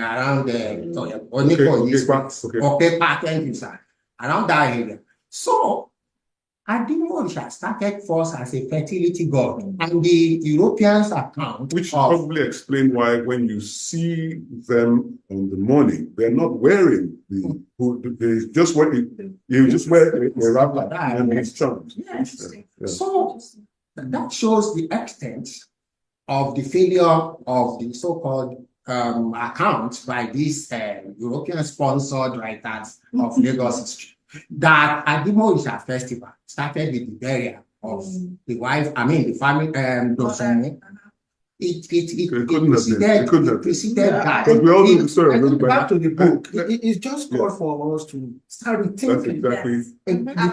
around that area. So, Ademide started first as a fertility god, and the Europeans account, which probably explain why when you see them on the morning, they're not wearing they just wear a wrapper and these charms. So that shows the extent of the failure of the so-called account by these European-sponsored writers of Lagos history. That Ademide festival started with the burial of the wife, the family, it preceded that. But we all know the story. Back to the book, it's just called for us to start rethinking.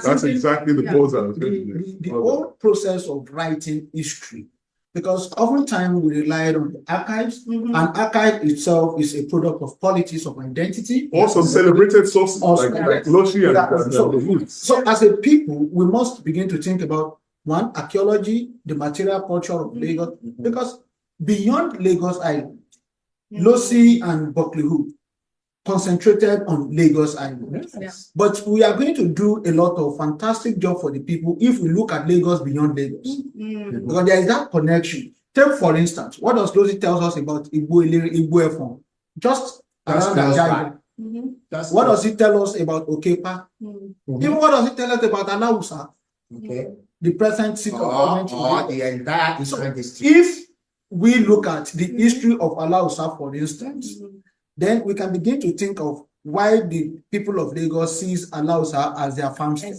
That's exactly the pause I was going the whole process of writing history. Because oftentimes we relied on the archives, and archive itself is a product of politics of identity. Also celebrated sources like Loshi and so as a people, we must begin to think about, 1, archaeology, the material culture of Lagos, because beyond Lagos Island, Losi and Buckleyhood concentrated on Lagos Island. But we are going to do a lot of fantastic job for the people if we look at Lagos beyond Lagos. Because there is that connection. Take, for instance, what does Losi tell us about Igbo Efon? Just around that. What does it tell us about Okepa? Even what does it tell us about Alausa? The present seat of government. The entire Eastern district. If we look at the history of Alausa, for instance, then we can begin to think of why the people of Lagos sees Alausa as their farmstead.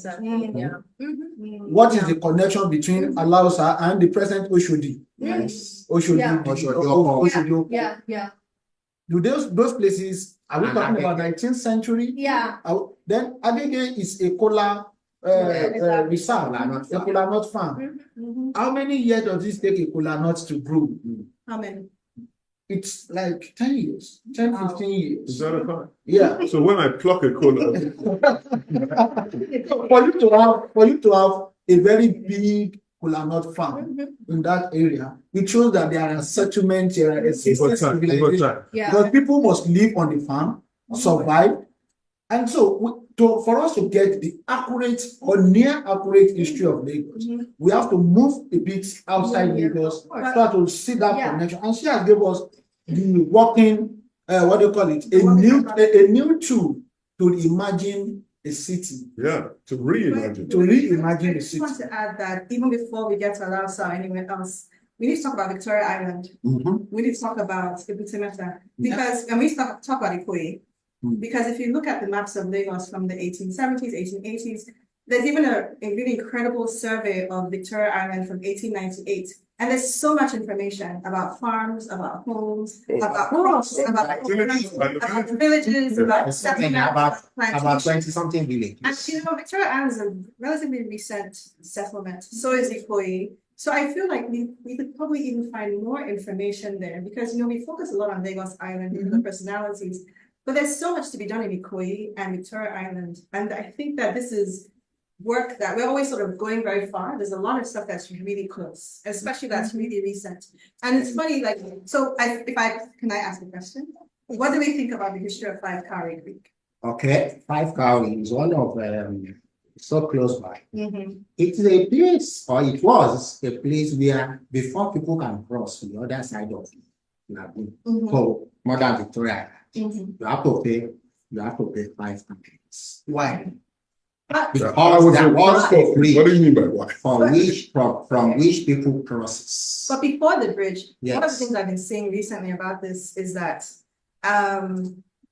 What is the connection between Alausa and the present Oshodi? Oshodi. Do those places, are we talking about 19th century? Then Agege is a kola reserve, a kola nut farm. How many years does it take a kola nut to grow? How many? It's like 10 years, 10, 15 years. Is that a fact? Yeah. So when I pluck a cola, for you to have a very big kola nut farm in that area, it shows that there are settlements, there are civilization. Because people must live on the farm, survive, and so for us to get the accurate or near accurate history of Lagos, we have to move a bit outside Lagos, start to see that connection. And she has given us the working, what do you call it, a new tool to imagine a city. Yeah, to reimagine. A city. I just want to add that even before we get to Alausa or anywhere else, we need to talk about Victoria Island. We need to talk about Ibutimeta. Because when we talk about Ikoyi, Because if you look at the maps of Lagos from the 1870s, 1880s, there's even a really incredible survey of Victoria Island from 1898. And there's so much information about farms, about homes, about crops, about the villages, about settlements, about 20-something villages. and you know, Victoria Island is a relatively recent settlement. So is Ikoyi. So I feel like we could probably even find more information there because you know we focus a lot on Lagos Island and the personalities, but there's so much to be done in Ikoyi and Victoria Island. And I think that this is work that we're always sort of going very far. There's a lot of stuff that's really close, especially that's really recent. And it's funny, like, so can I ask a question? What do we think about the history of Five Cowrie Creek? Okay, Five Cowrie is one of so close by. It's a place, or it was a place where before people can cross to the other side of Lagoon, so modern Victoria, you have to pay 5 pounds. Why? Because there was a bridge. What do you mean by why? From which people crosses. But before the bridge, one of the Yes. things I've been seeing recently about this is that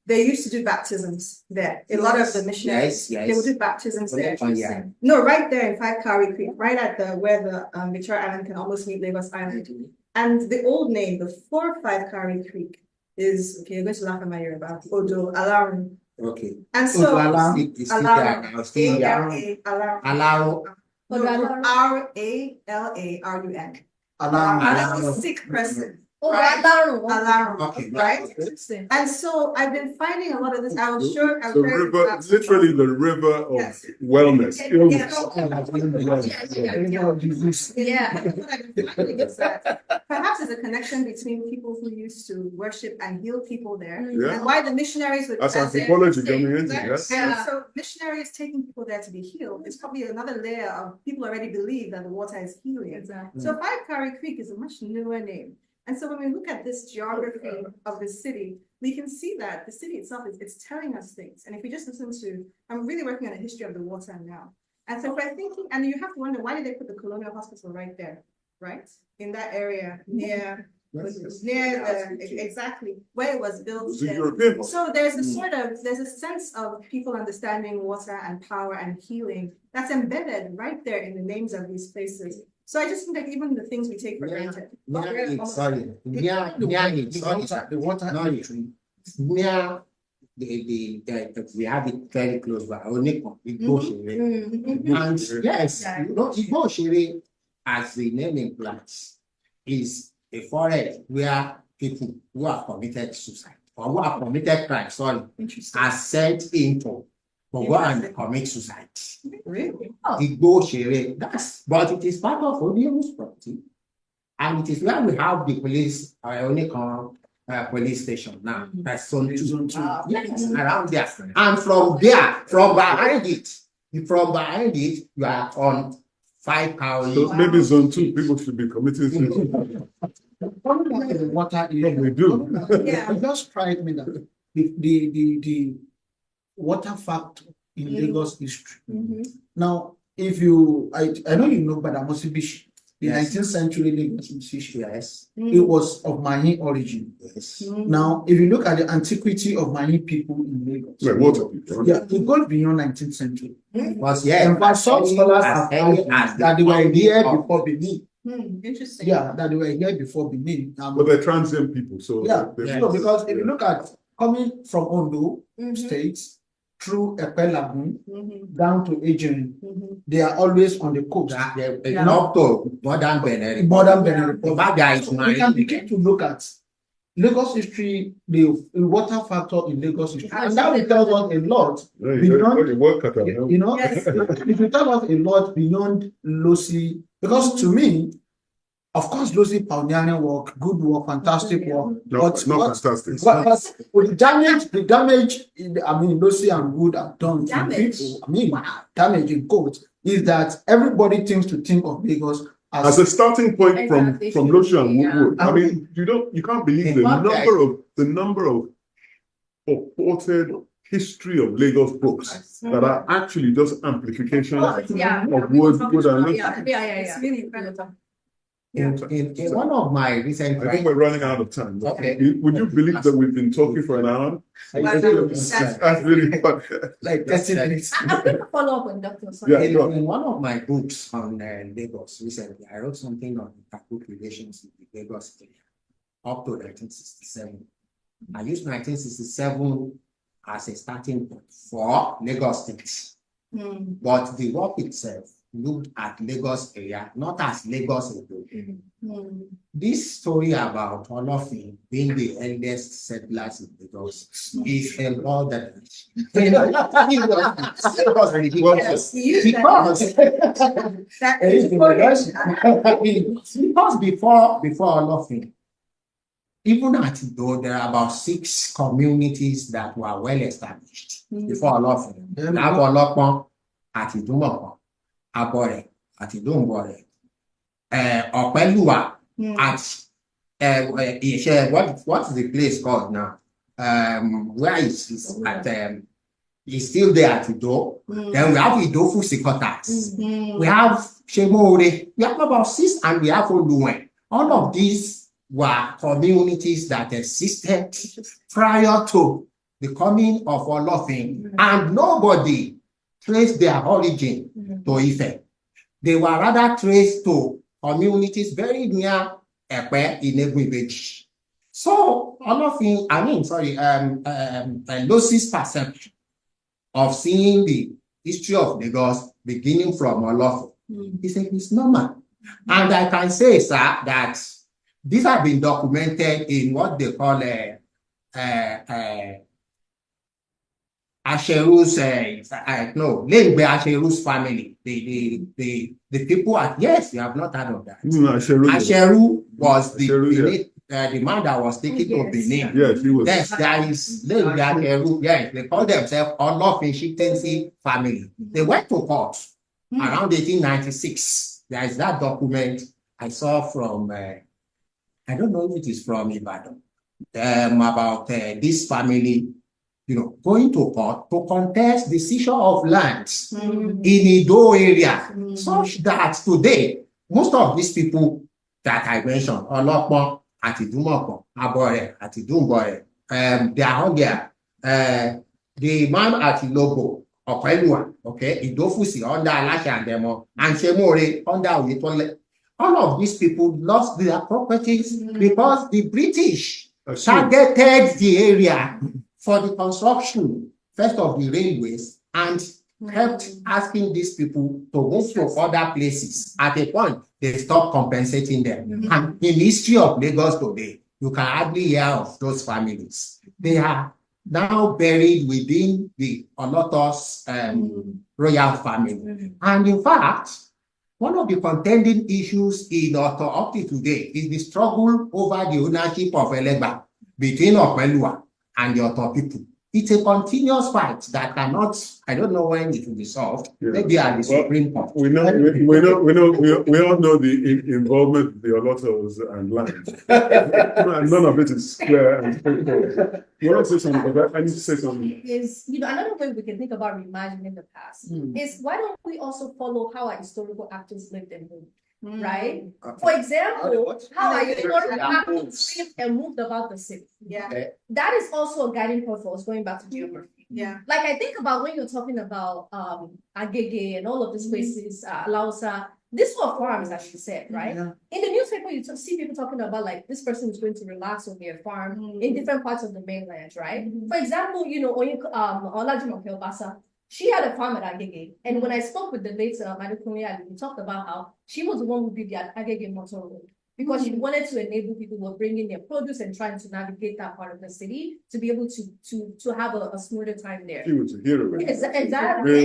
they used to do baptisms there. A lot of the missionaries, Yes, they would do baptisms there. Yeah. No, right there in Five Cowrie Creek, right at the where the Victoria Island can almost meet Lagos Island. And the old name before Five Cowrie Creek is, okay, you're going to laugh at my Yoruba, Odo Alarum. Okay. And so, Alarum. Alaro. R-A-L-A-R-U-N. Alarm. That's a sick person. Oh, Right. Alarum. Alarum, Okay. right? Interesting. And so I've been finding a lot of this. I was sure. I was The very river, glad- literally the river of Yes. wellness. illness. Yeah. What I've been finding is that perhaps there's a connection between people who used to worship and heal people there, Yeah. and why the missionaries would. That's as they- anthropology coming into Right. yes. And Yeah. so missionaries taking people there to be healed is probably another layer of people already believe that the water is healing. Exactly. So Five Cowrie Creek is a much newer name. And so when we look at this geography of the city, we can see that the city itself it's telling us things. And if we just listen to, I'm really working on a history of the water now. And so if we're thinking, and you have to wonder, why did they put the colonial hospital right there, right? In that area near exactly where it was built. It's a there. European. So there's there's a sense of people understanding water and power and healing that's embedded right there in the names of these places. So I just think that even the things we take for granted. The we have it very close by. And yes, you know, Igbo as the name implies, is a forest where people who have committed suicide or who have committed crime, are sent into to go and commit suicide. Really? Igbo, but it is part of Odium's property, and it is where we have the police, police station now. That's zone 2. Yes, around there. And from behind it, you are on 5 Cowrie. So maybe zone 2 people should be committing suicide. The water is. Probably do. Yeah. It just strike me that the water factor in Lagos history. Now, if you, I know you know, but Bishi, the 19th century Lagos musician. Yes. It was of Mahi origin. Yes. Now, if you look at the antiquity of Mahi people in Lagos, Wait, water people. yeah, it goes beyond 19th century. But yeah, In fact, some scholars have argued that they were here before Benin. Interesting. Yeah, that they were here before Benin. But they're transient people, so Yeah, they- so because if you look at coming from Ondo State through Epe Lagoon down to Aegean, they are always on the coast. up to modern Benin. Modern Benin Republic. But there is So we can begin to look at Lagos history, the water factor in Lagos history, and that will tell us a lot. Yeah, you got your work cut out. You know, Yes. it will tell us a lot beyond Losi, because to me, of course, Losi pioneering work, good work, fantastic work, Not fantastic. but with the damage Losi and Wood have done to Damage? people, damage in quotes, is that everybody thinks of Lagos As a starting point from Exactly. Lotion and Yeah. Woodward, I mean, you can't believe the number of purported history of Lagos books that are actually just amplifications Yeah. of Wood and Lotion. Yeah. It's really incredible. In one of my recent I think we're running out of time. Okay. Would you believe that we've been talking for an hour? That's really fun. Like 30 minutes. I'm going to follow up on Dr. Sanni. Yeah, go on. In one of my books on Lagos recently, I wrote something on intergroup relations in the Lagos area up to 1967. I used 1967 as a starting point for Lagos State. But the work itself looked at Lagos area, not as Lagos alone. This story about Olofin being the eldest settlers in Lagos is a lot that because before Olofin, even at though there are about 6 communities that were well established before Olofin. Olopon, Atidumokon, Abore, Atidumbore, Opelua, at what is the place called now? Where is at it's still there at Ido. Then we have Idofu Sikotas. We have Jimoh. We have about 6, and we have Oluwen. All of these were communities that existed prior to the coming of Olofin, and nobody traced their origin to Ife. They were rather traced to communities very near Epe in Egbebeji. So Olofin, Losi's perception of seeing the history of Lagos beginning from Olofin, he said it's normal. And I can say, sir, that these have been documented in what they call Asheru's, Lengbe Asheru's family. The people at, yes, you have not heard of that. Asheru was the man that was taken to Benin. Yes, he was. Yes, there is Lengbe Asheru. Yes, they call themselves Olofin Chieftaincy family. They went to court around 1896. There is that document I saw from, I don't know if it is from Ibadan, about this family, going to court to contest the seizure of lands in Ido area, such that today, most of these people that I mentioned, Olopon, Atidumokon, Abore, Atidumbore, they are all there. The man at Ilobo, Opelua, okay, Idofusi under Alasha and Demo, and Shemore under Oyetole. All of these people lost their properties because the British targeted the area for the construction, first of the railways, and kept asking these people to move to other places. At a point, they stopped compensating them. And in the history of Lagos today, you can hardly hear of those families. They are now buried within the Olotos royal family. And in fact, one of the contending issues in Oto up to today is the struggle over the ownership of Elegba between Opelua and the Oto people. It's a continuous fight that cannot, I don't know when it will be solved. Maybe at the Supreme Court. We all know the involvement of the Olotos and land. None of it is clear and straightforward. You want to say something about that? I need to say something. Is, another way we can think about reimagining the past is, why don't we also follow how our historical actors lived and moved? Right? For example, how our historical actors lived and moved about the city. That is also a guiding point for us going back to geography. Like, I think about when you're talking about Agege and all of these places, Lausa, these were farms, as you said, right? In the newspaper, you see people talking about, like, this person is going to relax on their farm in different parts of the mainland, right? For example, Olajimoh Kelbasa, she had a farm at Agege, and when I spoke with the late colonial, we talked about how she was the one who did the Agege motor road, because she wanted to enable people who were bringing their produce and trying to navigate that part of the city to be able to have a smoother time there. She was a hero. Exactly.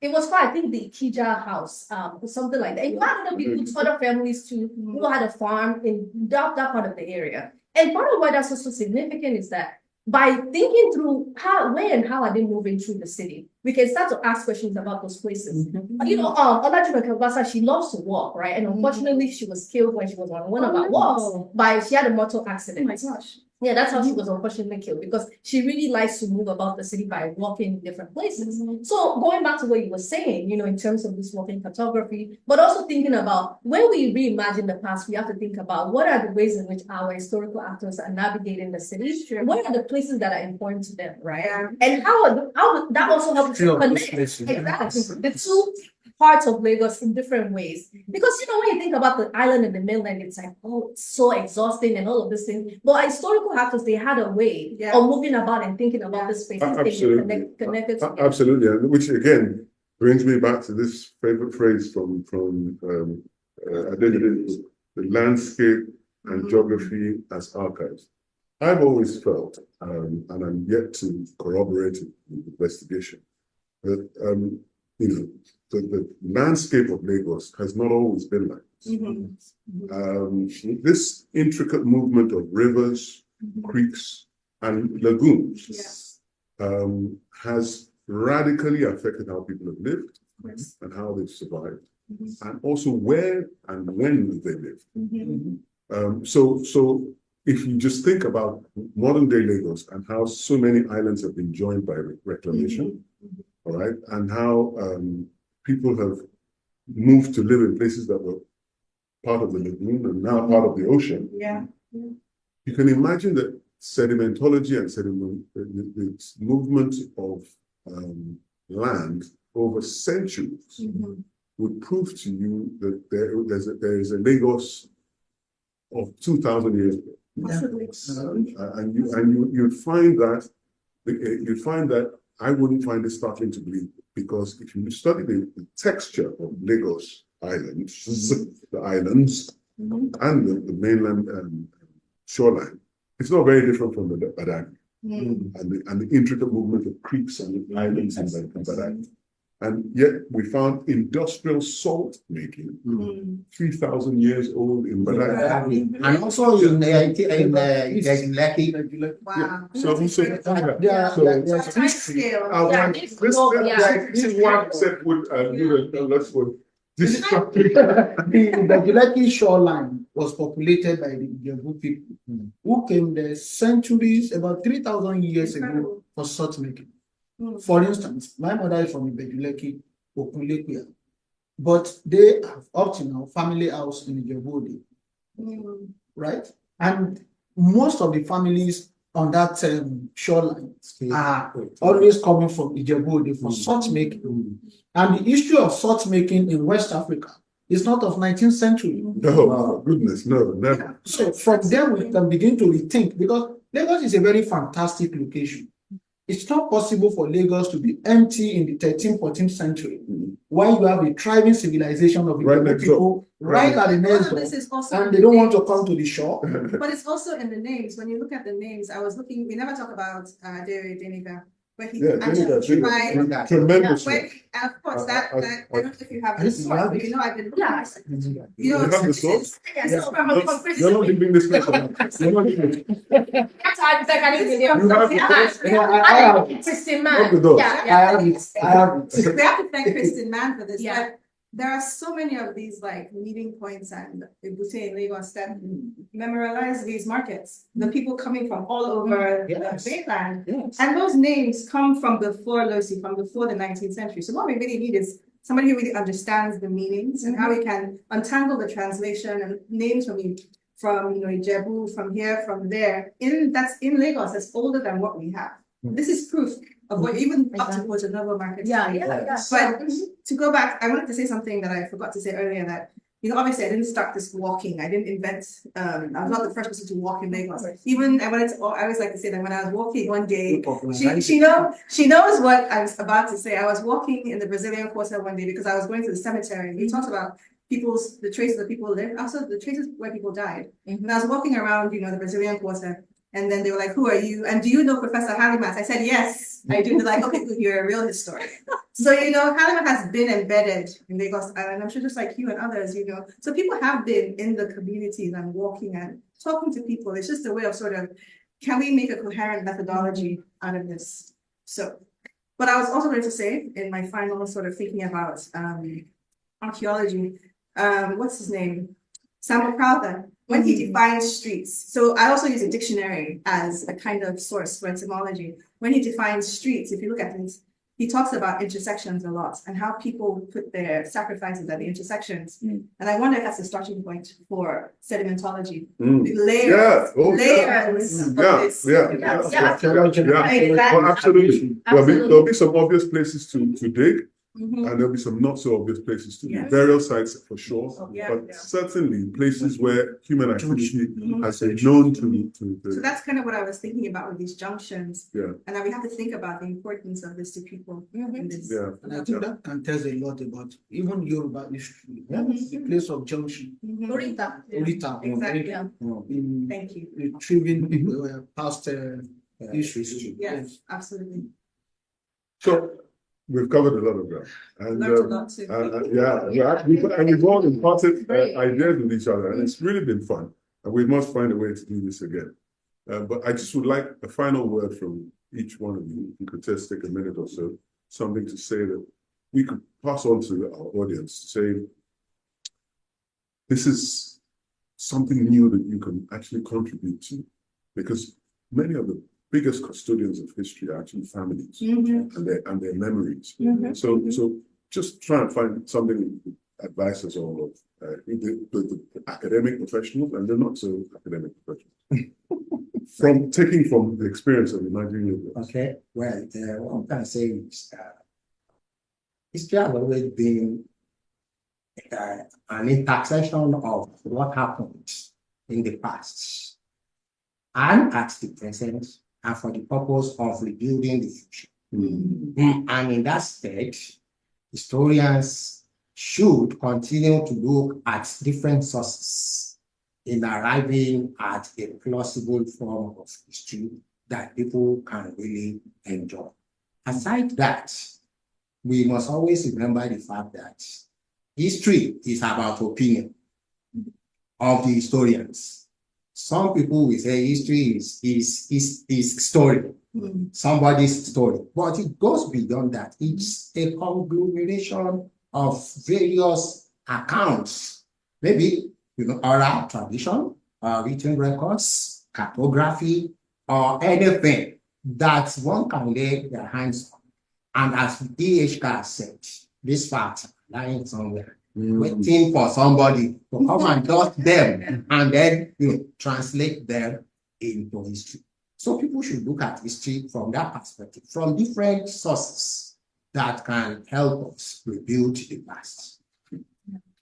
It was for, I think, the Kija house, or something like that. And you had other people, other families too, who had a farm in that part of the area. And part of why that's also significant is that by thinking through when and how are they moving through the city, we can start to ask questions about those places. Olajimoh Kelbasa, she loves to walk, right? And unfortunately, she was killed when she was on one of our walks she had a motor accident. Oh my gosh. Yeah, that's how she was unfortunately killed, because she really likes to move about the city by walking different places. So going back to what you were saying, in terms of this walking cartography, but also thinking about when we reimagine the past, we have to think about what are the ways in which our historical actors are navigating the city. What are the places that are important to them, right? Yeah. And how that also helps to connect exactly the two parts of Lagos in different ways. Because when you think about the island and the mainland, it's like, oh, it's so exhausting and all of this thing. But historical actors, they had a way of moving about and thinking about the spaces Absolutely. connected together. Absolutely, and which again brings me back to this favorite phrase from Ademide, the landscape and geography as archives. I've always felt, and I'm yet to corroborate it with investigation, that the landscape of Lagos has not always been like this. This intricate movement of rivers, creeks, and lagoons has radically affected how people have lived and how they've survived, and also where and when they lived. So if you just think about modern day Lagos and how so many islands have been joined by reclamation, all right, and how people have moved to live in places that were part of the lagoon and now part of the ocean. You can imagine that sedimentology and the movement of land over centuries would prove to you that there is a Lagos of 2,000 years ago. And you'd find that I wouldn't find it startling to believe, because if you study the texture of Lagos Islands, the islands, and the mainland shoreline, it's not very different from the Badagry and the intricate movement of creeks and the islands in Badagry. And yet we found industrial salt making 3,000 years old in Badagry. And also in Lekki. Wow. This is why I said the Lekki shoreline was populated by the Ijebu people who came there centuries, about 3,000 years ago, for salt making. For instance, my mother is from Ibejuleki, Okunlekwia, but they have up to now family house in Ijebu, right? And most of the families on that shoreline are always coming from Ijebu for salt making. And the issue of salt making in West Africa is not of 19th century. No, goodness, no, never. So from there we can begin to rethink, because Lagos is a very fantastic location. It's not possible for Lagos to be empty in the 13th, 14th century while you have a thriving civilization of people right at the next door, and they don't want to come to the shore. But it's also in the names. When you look at the names, I was looking, we never talk about Deniga, but he actually tried tremendous. Of course, that I don't know if you have this source, but I've been you have the source? Yes, You're not leaving this place. You're not leaving. Kristen Mann. I have it. We have to thank Kristen Mann for this. But there are so many of these meeting points and Ebute in Lagos that memorialize these markets. The people coming from all over the mainland. And those names come from before Losi, from before the 19th century. So what we really need is somebody who really understands the meanings and how we can untangle the translation and names from Ijebu, from here, from there. That's in Lagos, that's older than what we have. This is proof of what even up to Porto Novo market. But to go back, I wanted to say something that I forgot to say earlier, that obviously I didn't start this walking. I didn't invent. I was not the first person to walk in Lagos. Even I always like to say that when I was walking one day, she knows what I was about to say. I was walking in the Brazilian Quarter one day because I was going to the cemetery. We talked about the traces that people live, also the traces where people died. And I was walking around, the Brazilian Quarter. And then they were like, "Who are you? And do you know Professor Halimat?" I said, "Yes, I do." They're like, "Okay, good, you're a real historian." So, Halimat has been embedded in Lagos Island. I'm sure just like you and others, So people have been in the communities and walking and talking to people. It's just a way of can we make a coherent methodology out of this? So, but I was also going to say in my final thinking about archaeology, what's his name? Samuel Crowther. when he defines streets. So I also use a dictionary as a kind of source for etymology. When he defines streets, if you look at it, he talks about intersections a lot and how people put their sacrifices at the intersections. And I wonder if that's a starting point for sedimentology. The layers, layers of this. Well, absolutely. There'll be some obvious places to dig, and there'll be some not so obvious places to dig. Burial sites for sure, but certainly places where human activity has been known to. So that's kind of what I was thinking about with these junctions. Yeah. And that we have to think about the importance of this to people. In this. Yeah. And I think that can tell a lot about even Yoruba history, the place of junction. Orita. Orita. Exactly. In Thank you. retrieving people past history. Yes, absolutely. So we've covered a lot of ground, and Learned a lot too. we've all imparted ideas with each other, and it's really been fun. And we must find a way to do this again. But I just would like a final word from each one of you. If you could just take a minute or so, something to say that we could pass on to our audience, to say, this is something new that you can actually contribute to, because many of the biggest custodians of history are actually families and their memories. So just try and find something that you could advise us all of, the academic professionals and the not so academic professionals. Taking from the experience of Reimagining. Okay, well, what I'm trying to say is history has always been an intersection of what happened in the past and at the present, and for the purpose of rebuilding the future. And in that state, historians should continue to look at different sources in arriving at a plausible form of history that people can really enjoy. Aside that, we must always remember the fact that history is about opinion of the historians. Some people will say history is story, somebody's story, but it goes beyond that. It's a conglomeration of various accounts, maybe oral tradition, written records, cartography, or anything that one can lay their hands on. And as D.H. said, this fact lying somewhere, waiting for somebody to come and dust them and then translate them into history. So people should look at history from that perspective, from different sources that can help us rebuild the past.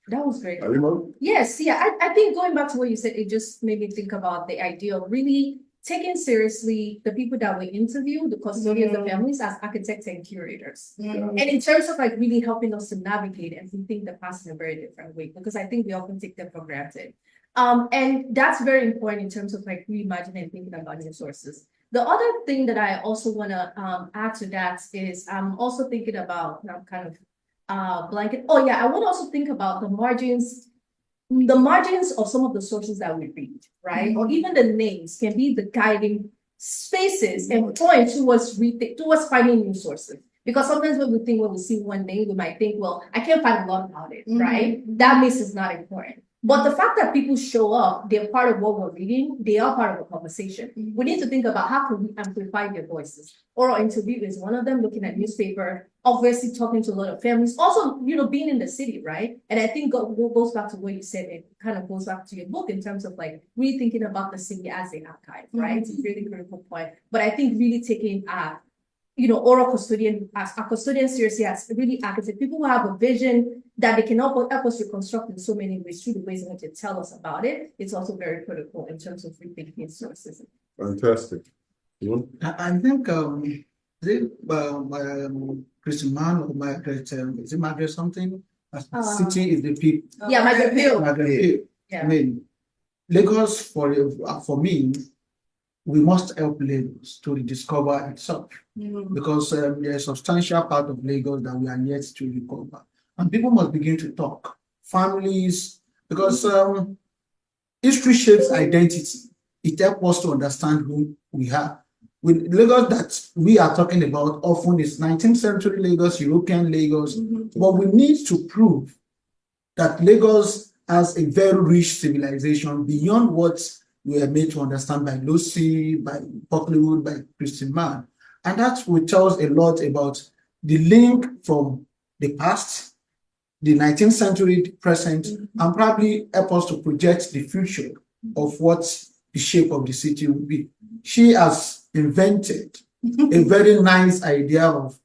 That was great. Halimat? Yes, I think going back to what you said, it just made me think about the idea of really taking seriously the people that we interview, the custodians, the families, as architects and curators. And in terms of really helping us to navigate and to think the past in a very different way, because I think we often take them for granted. And that's very important in terms of reimagining and thinking about new sources. The other thing that I also want to add to that is I'm also thinking about, blanket. Oh yeah, I want to also think about the margins of some of the sources that we read, right? Or even the names can be the guiding spaces and point towards finding new sources. Because sometimes when we see one name, we might think, well, I can't find a lot about it, right? That means it's not important. But the fact that people show up, they're part of what we're reading, they are part of the conversation. We need to think about how can we amplify their voices. Oral interview is one of them, looking at newspaper, obviously talking to a lot of families, also, being in the city, right? And I think goes back to what you said, it kind of goes back to your book in terms of really thinking about the city as an archive, right? It's a really critical point. But I think really taking oral custodian, as a custodian seriously, as really architects, people who have a vision that they can help us reconstruct in so many ways through the ways in which they tell us about it. It's also very critical in terms of rethinking sources. Fantastic. I think Christian Man or Margaret, is it Margaret something? City is the people. Yeah, Margaret Hill. Margaret Hill. Yeah. I mean, Lagos for me, we must help Lagos to rediscover itself because there's a substantial part of Lagos that we are yet to recover. And people must begin to talk. Families, because history shapes identity. It helps us to understand who we are. With Lagos that we are talking about often is 19th century Lagos, European Lagos, but we need to prove that Lagos as a very rich civilization beyond what we are made to understand by Lucy, by Buckleywood, by Christian Mann. And that will tell us a lot about the link from the past, the 19th century, the present, and probably help us to project the future of what the shape of the city will be. She has invented a very nice idea of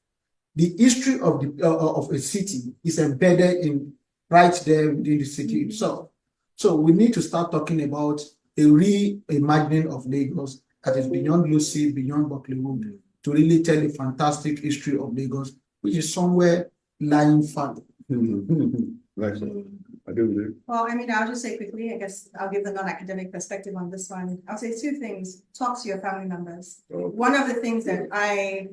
the history of a city is embedded in right there within the city itself. So we need to start talking about a reimagining of Lagos that is beyond Lucy, beyond Buckleywood, to really tell a fantastic history of Lagos, which is somewhere lying far. Nice. I do believe. Well, I mean, I'll just say quickly, I guess I'll give the non-academic perspective on this one. I'll say two things. Talk to your family members. One of the things that I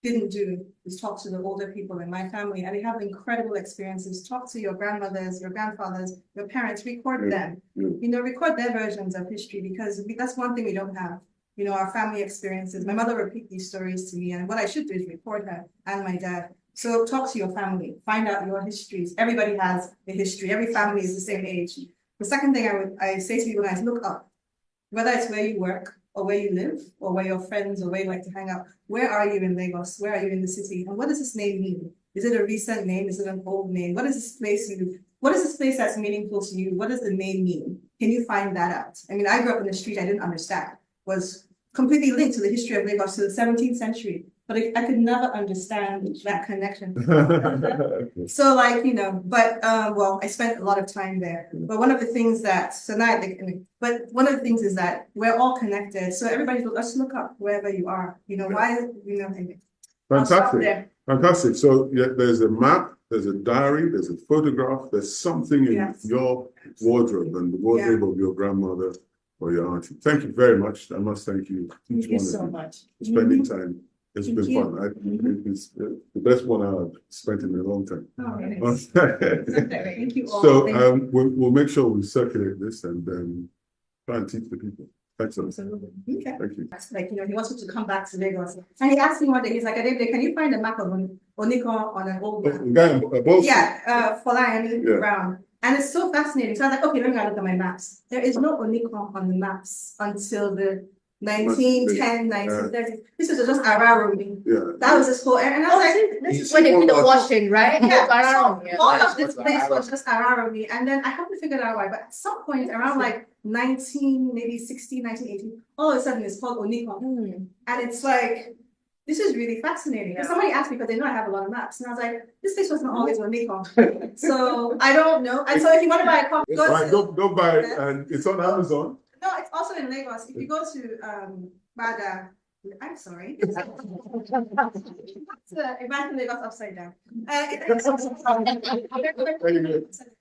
didn't do is talk to the older people in my family, and they have incredible experiences. Talk to your grandmothers, your grandfathers, your parents, record them. You know, record their versions of history, because that's one thing we don't have. You know, our family experiences. My mother repeat these stories to me, and what I should do is record her and my dad. So talk to your family, find out your histories. Everybody has a history. Every family is the same age. The second thing I say to people is look up, whether it's where you work or where you live or where your friends or where you like to hang out. Where are you in Lagos? Where are you in the city? And what does this name mean? Is it a recent name? Is it an old name? What is this place that's meaningful to you? What does the name mean? Can you find that out? I mean, I grew up in a street I didn't understand, was completely linked to the history of Lagos to the 17th century. But I could never understand that connection. So like, you know, but well, I spent a lot of time there. But one of the things that, but one of the things is that we're all connected. So everybody, let's look up wherever you are. You know, why, you know, fantastic. Fantastic. So yeah, there's a map, there's a diary, there's a photograph, there's something in your wardrobe and the wardrobe of your grandmother or your auntie. Thank you very much. I must thank you. Thank you so much for spending time. It's been fun. It's the best one I've spent in a long time. Oh, nice. Thank you all. So we'll make sure we circulate this and try and teach the people. Thanks a lot. Okay. Thank you. Like, you know, he wants to come back to Lagos. And he asked me one day, he's like, Ademide, can you find a map of Oniko on an old map? Brown. And it's so fascinating. So I was like, okay, let me look at my maps. There is no Oniko on the maps until the 1910, 1930. This was just Araromi. Yeah. That was this whole area. And I was like, this is when they did the washing, right? All of this place was just Araromi. And then I haven't figured out why, but at some point around like 1980, all of a sudden it's called Oniko. And it's like, this is really fascinating. Because somebody asked me, because they know I have a lot of maps, and I was like, this place wasn't always Oniko. So I don't know. And so if you want to buy a copy, don't buy it, and it's on Amazon. No, it's also in Lagos. If you go to Bada, I'm sorry. Imagine Lagos upside down. If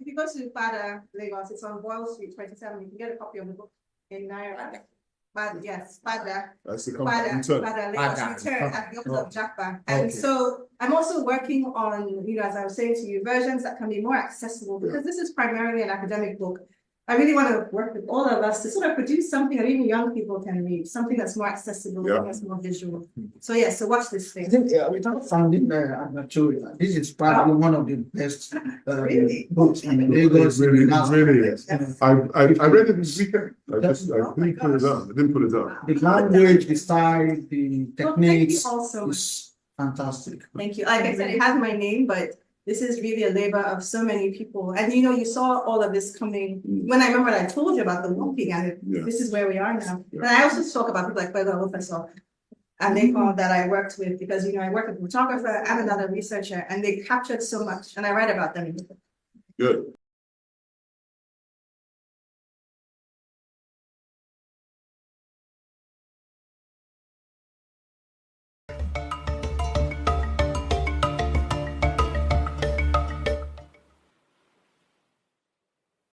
you go to Bada, Lagos, it's on Boyle Street, 27. You can get a copy of the book in Naira. But yes, Bada. That's the Bada, Lagos return at the opposite of Japa. And so I'm also working on, you know, as I was saying to you, versions that can be more accessible, because this is primarily an academic book. I really want to work with all of us to sort of produce something that even young people can read, something that's more accessible, that's more visual. So yeah, so watch this thing. I think we found it Anatolia. This is probably one of the best books in Lagos. Really is. I read it this weekend. I didn't put it down. The language, the style, the techniques is fantastic. Thank you. Like I said, it has my name, but this is really a labor of so many people. And you know, you saw all of this coming when I remember I told you about the walking, and this is where we are now. And I also talk about people like Olasupo and they call that I worked with, because you know I work with a photographer and another researcher, and they captured so much, and I write about them. Good.